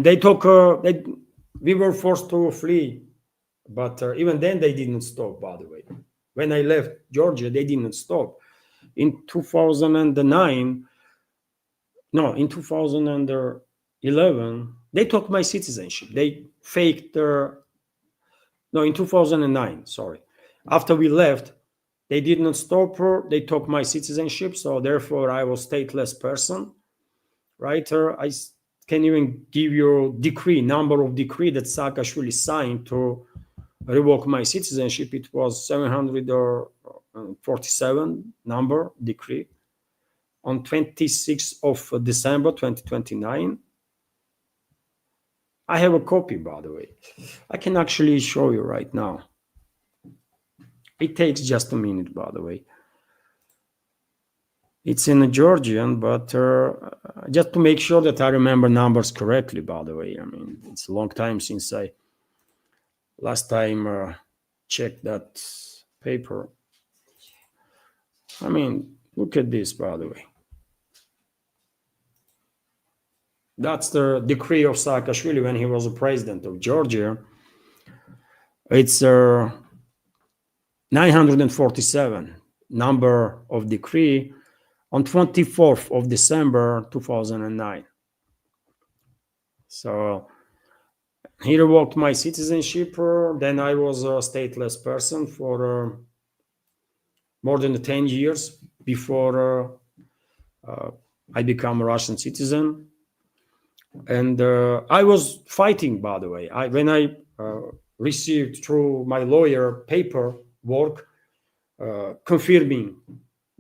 they took, we were forced to flee, but even then they didn't stop, by the way. When I left Georgia, they didn't stop. In 2009, no, in 2011, they took my citizenship. They faked their, no, in 2009, sorry. After we left, they did not stop her. They took my citizenship, so therefore I was stateless person, right? I can even give you decree, number of decree that Saakashvili signed to revoke my citizenship. It was 747 number decree on 26th of December 2029. I have a copy, by the way. I can actually show you right now. It takes just a minute, by the way. It's in Georgian, but just to make sure that I remember numbers correctly, by the way. I mean, it's a long time since I last time checked that paper. I mean, look at this, by the way. That's the decree of Saakashvili when he was the president of Georgia. It's 947 number of decree on 24th of December 2009. So he revoked my citizenship. Then I was a stateless person for more than 10 years before I became a Russian citizen. And I was fighting, by the way. When I received through my lawyer paperwork confirming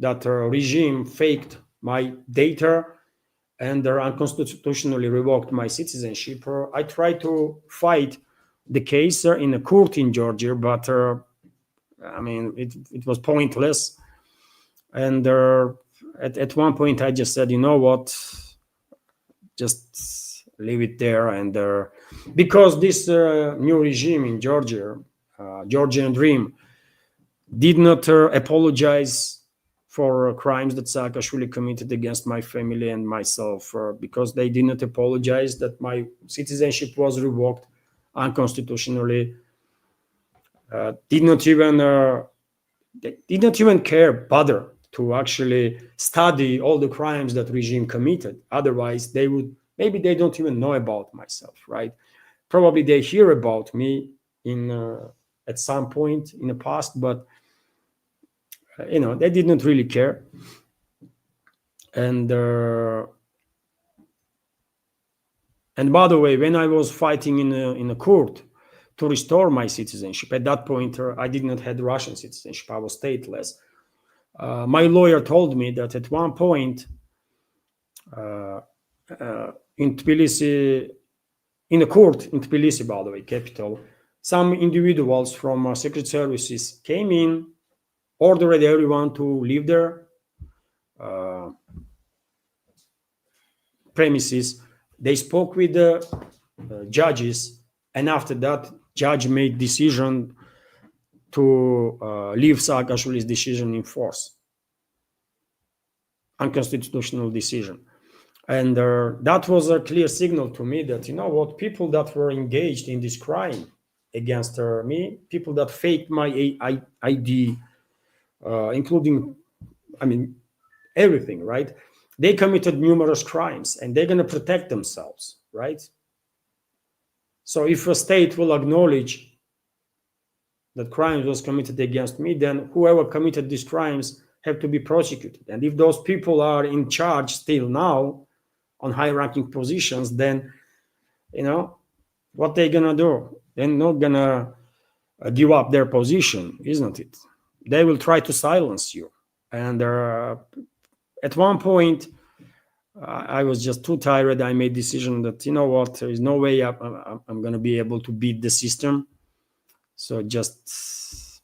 that regime faked my data and unconstitutionally revoked my citizenship, I tried to fight the case in a court in Georgia, but I mean, it was pointless. And at one point, I just said, you know what, just leave it there. And because this new regime in Georgia, Georgian Dream, did not apologize for crimes that Saakashvili committed against my family and myself, because they did not apologize that my citizenship was revoked unconstitutionally. Did not even bother to actually study all the crimes that regime committed. Otherwise, they would, maybe they don't even know about myself, right? Probably they hear about me at some point in the past, but you know, they did not really care. And by the way, when I was fighting in a court to restore my citizenship, at that point I did not have Russian citizenship. I was stateless. My lawyer told me that at one point in Tbilisi, in a court in Tbilisi, by the way, capital, some individuals from secret services came in, ordered everyone to leave their premises. They spoke with the judges, and after that, judge made decision to leave Saakashvili's decision in force, unconstitutional decision. And that was a clear signal to me that, you know what, people that were engaged in this crime against me, people that faked my ID, including, I mean, everything, right? They committed numerous crimes and they're going to protect themselves, right? So if a state will acknowledge that crime was committed against me, then whoever committed these crimes have to be prosecuted. And if those people are in charge still now on high-ranking positions, then, you know, what they're going to do? They're not going to give up their position, isn't it? They will try to silence you. And at one point, I was just too tired. I made decision that, you know what, there is no way I'm going to be able to beat the system. So just,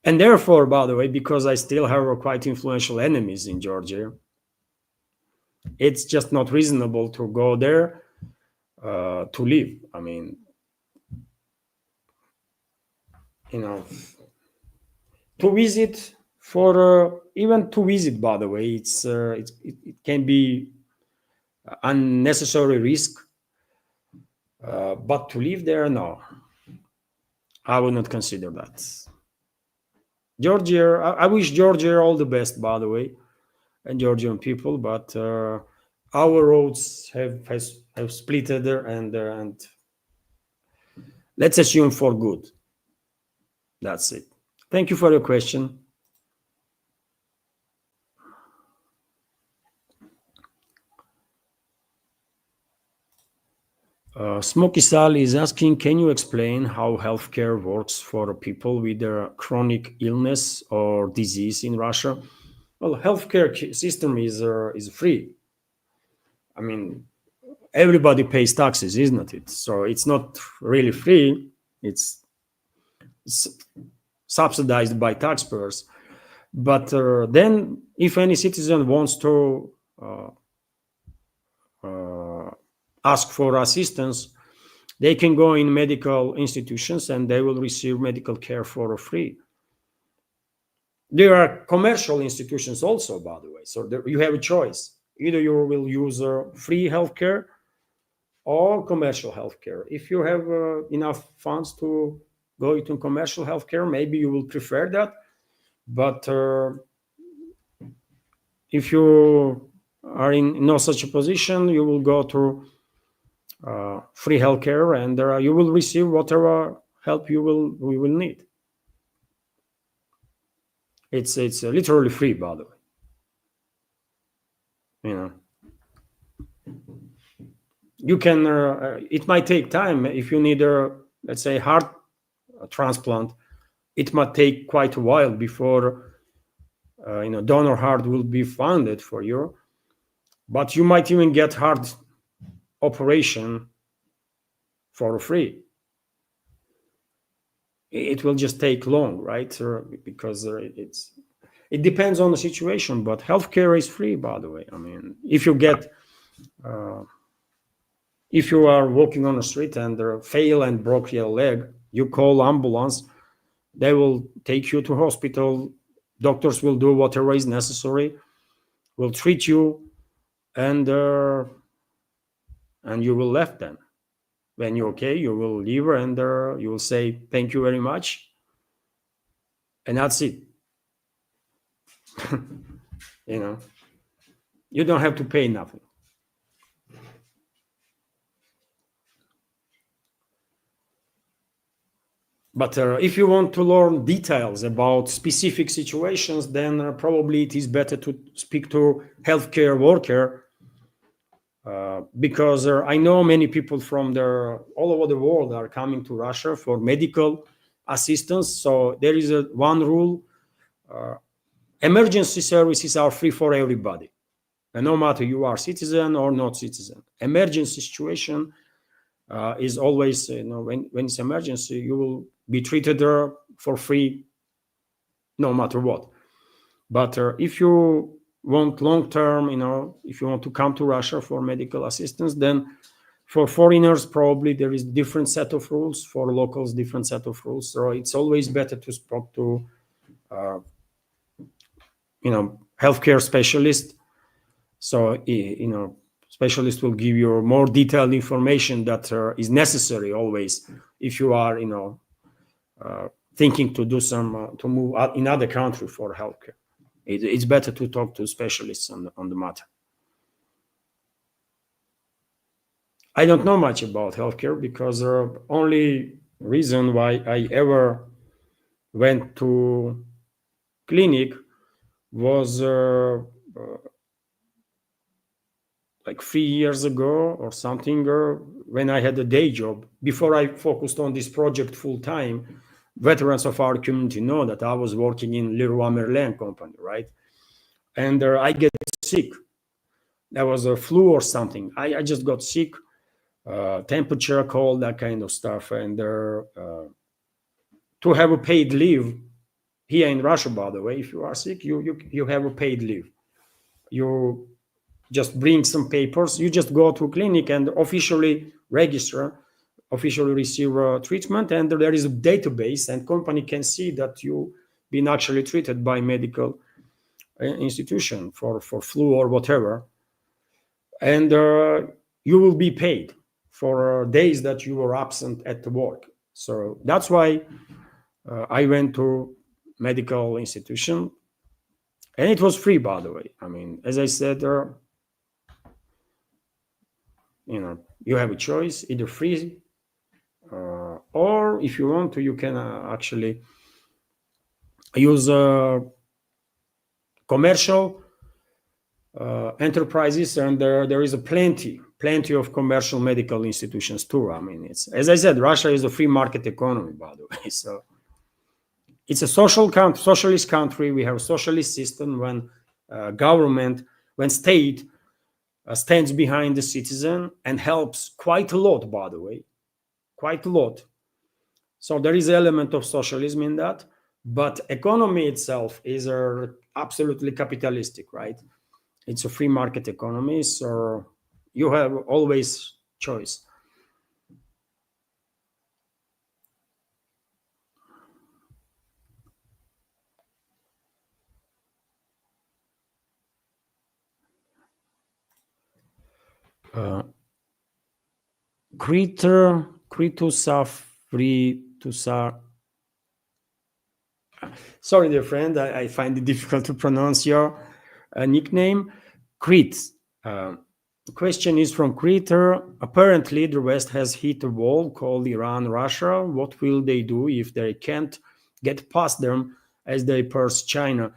and therefore, by the way, because I still have quite influential enemies in Georgia, it's just not reasonable to go there to live. I mean, to visit, for even to visit, by the way, it can be unnecessary risk, but to live there, no, I would not consider that. Georgia, I wish Georgia all the best, by the way, and Georgian people, but our roads have splitted, and let's assume for good. That's it. Thank you for your question. Smoky Sal is asking, can you explain how healthcare works for people with a chronic illness or disease in Russia? Well, healthcare system is free. I mean, everybody pays taxes, isn't it? So it's not really free. It's subsidized by taxpayers. But then, if any citizen wants to ask for assistance, they can go in medical institutions and they will receive medical care for free. There are commercial institutions also, by the way. So you have a choice. Either you will use free healthcare or commercial healthcare. If you have enough funds to go into commercial healthcare, maybe you will prefer that. But if you are in no such a position, you will go to free healthcare, and you will receive whatever help we will need. It's literally free, by the way. You can. It might take time if you need let's say, heart transplant. It might take quite a while before donor heart will be funded for you, but you might even get heart operation for free. It will just take long, right? Because it depends on the situation, but healthcare is free, by the way. I mean, if you are walking on the street and fail and broke your leg, you call ambulance, they will take you to hospital, doctors will do whatever is necessary, will treat you, and you will left them. When you're okay, you will leave, and you will say thank you very much, and that's it. You don't have to pay nothing. But if you want to learn details about specific situations, then probably it is better to speak to healthcare worker, because I know many people from all over the world are coming to Russia for medical assistance. So there is one rule: emergency services are free for everybody, and no matter you are citizen or not citizen. Emergency situation is always, when it's emergency, you will be treated for free, no matter what. But if you want long term, if you want to come to Russia for medical assistance, then for foreigners probably there is different set of rules. For locals, different set of rules. So it's always better to speak to healthcare specialist. So specialist will give you more detailed information that is necessary always if you are thinking to do to move out in other country for healthcare. It's better to talk to specialists on the matter. I don't know much about healthcare, because the only reason why I ever went to clinic was like 3 years ago or something, when I had a day job. Before I focused on this project full time, veterans of our community know that I was working in Leroy Merlin company, right? And I get sick. There was a flu or something. I just got sick, temperature, cold, that kind of stuff. And to have a paid leave here in Russia, by the way. If you are sick, you have a paid leave. You just bring some papers. You just go to a clinic and officially register, officially receive treatment, and there is a database, and company can see that you've been actually treated by medical institution for flu or whatever, and you will be paid for days that you were absent at the work. So that's why I went to medical institution, and it was free, by the way. I mean, as I said, you have a choice, either free, or if you want to, you can actually use commercial enterprises, and there is a plenty of commercial medical institutions too. I mean, it's, as I said, Russia is a free market economy, by the way. So it's a socialist country. We have a socialist system when government, when state stands behind the citizen and helps quite a lot, by the way, quite a lot. So there is an element of socialism in that, but economy itself is absolutely capitalistic, right? It's a free market economy, so you have always choice. Sorry, dear friend, I find it difficult to pronounce your nickname. Crete. The question is from Creator. Apparently, the West has hit a wall called Iran, Russia. What will they do if they can't get past them as they purse China?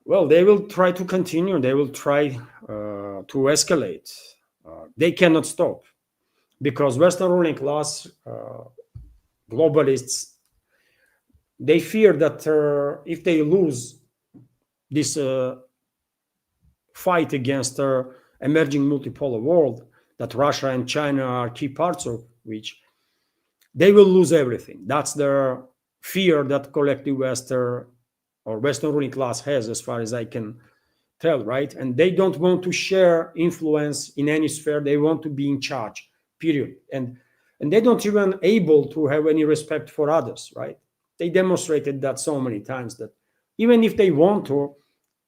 Well, they will try to continue. They will try to escalate. They cannot stop because Western ruling class, globalists, they fear that if they lose this fight against emerging multipolar world, that Russia and China are key parts of which, they will lose everything. That's their fear that collective Western or Western ruling class has, as far as I can tell, right? And they don't want to share influence in any sphere. They want to be in charge, period. And they don't even able to have any respect for others, right? They demonstrated that so many times that even if they want to,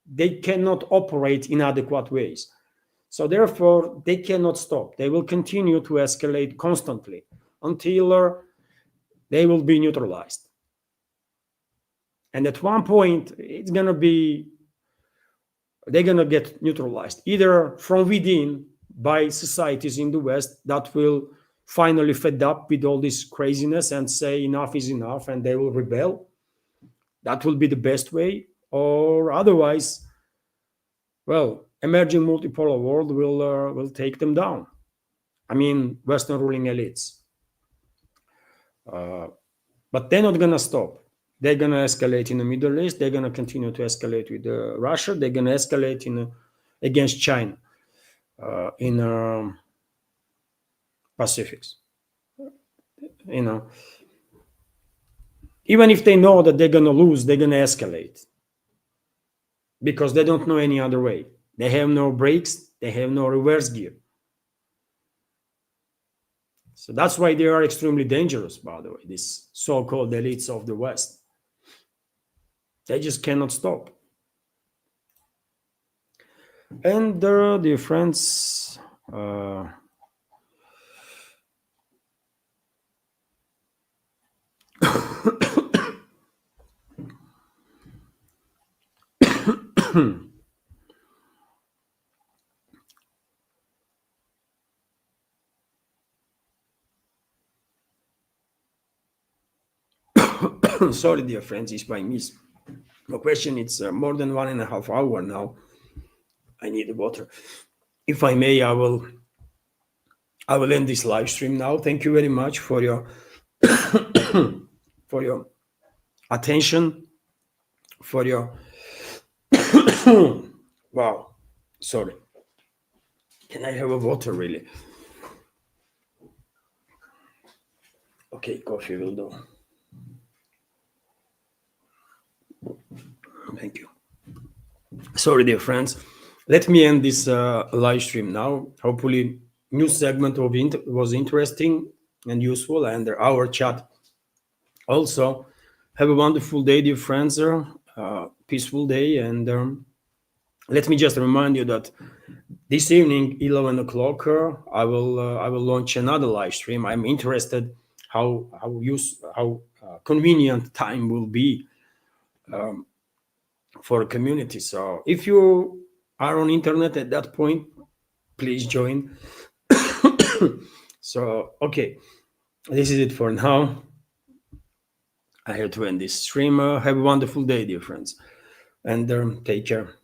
they cannot operate in adequate ways. So therefore, they cannot stop. They will continue to escalate constantly until they will be neutralized. And at one point, it's going to be, they're going to get neutralized, either from within by societies in the West that will finally fed up with all this craziness and say enough is enough, and they will rebel. That will be the best way. Or otherwise, well, emerging multipolar world will take them down. I mean, Western ruling elites. But they're not going to stop. They're going to escalate in the Middle East. They're going to continue to escalate with Russia. They're going to escalate against China in Pacifics. You know, even if they know that they're going to lose, they're going to escalate because they don't know any other way. They have no brakes. They have no reverse gear. So that's why they are extremely dangerous, by the way, these so-called elites of the West. They just cannot stop. And dear friends, sorry, dear friends, if I miss the question. It's more than 1.5 hours now. I need water. If I may, I will end this live stream now. Thank you very much for your for your attention, for your wow. Sorry. Can I have a water, really? Okay, coffee will do. Thank you. Sorry, dear friends. Let me end this live stream now. Hopefully, new segment was interesting and useful, and our chat also. Have a wonderful day, dear friends. Peaceful day, and let me just remind you that this evening, 11 o'clock, I will launch another live stream. I'm interested how convenient time will be for a community. So if you are on internet at that point, please join. So okay, this is it for now. I have to end this stream. Have a wonderful day, dear friends, and take care.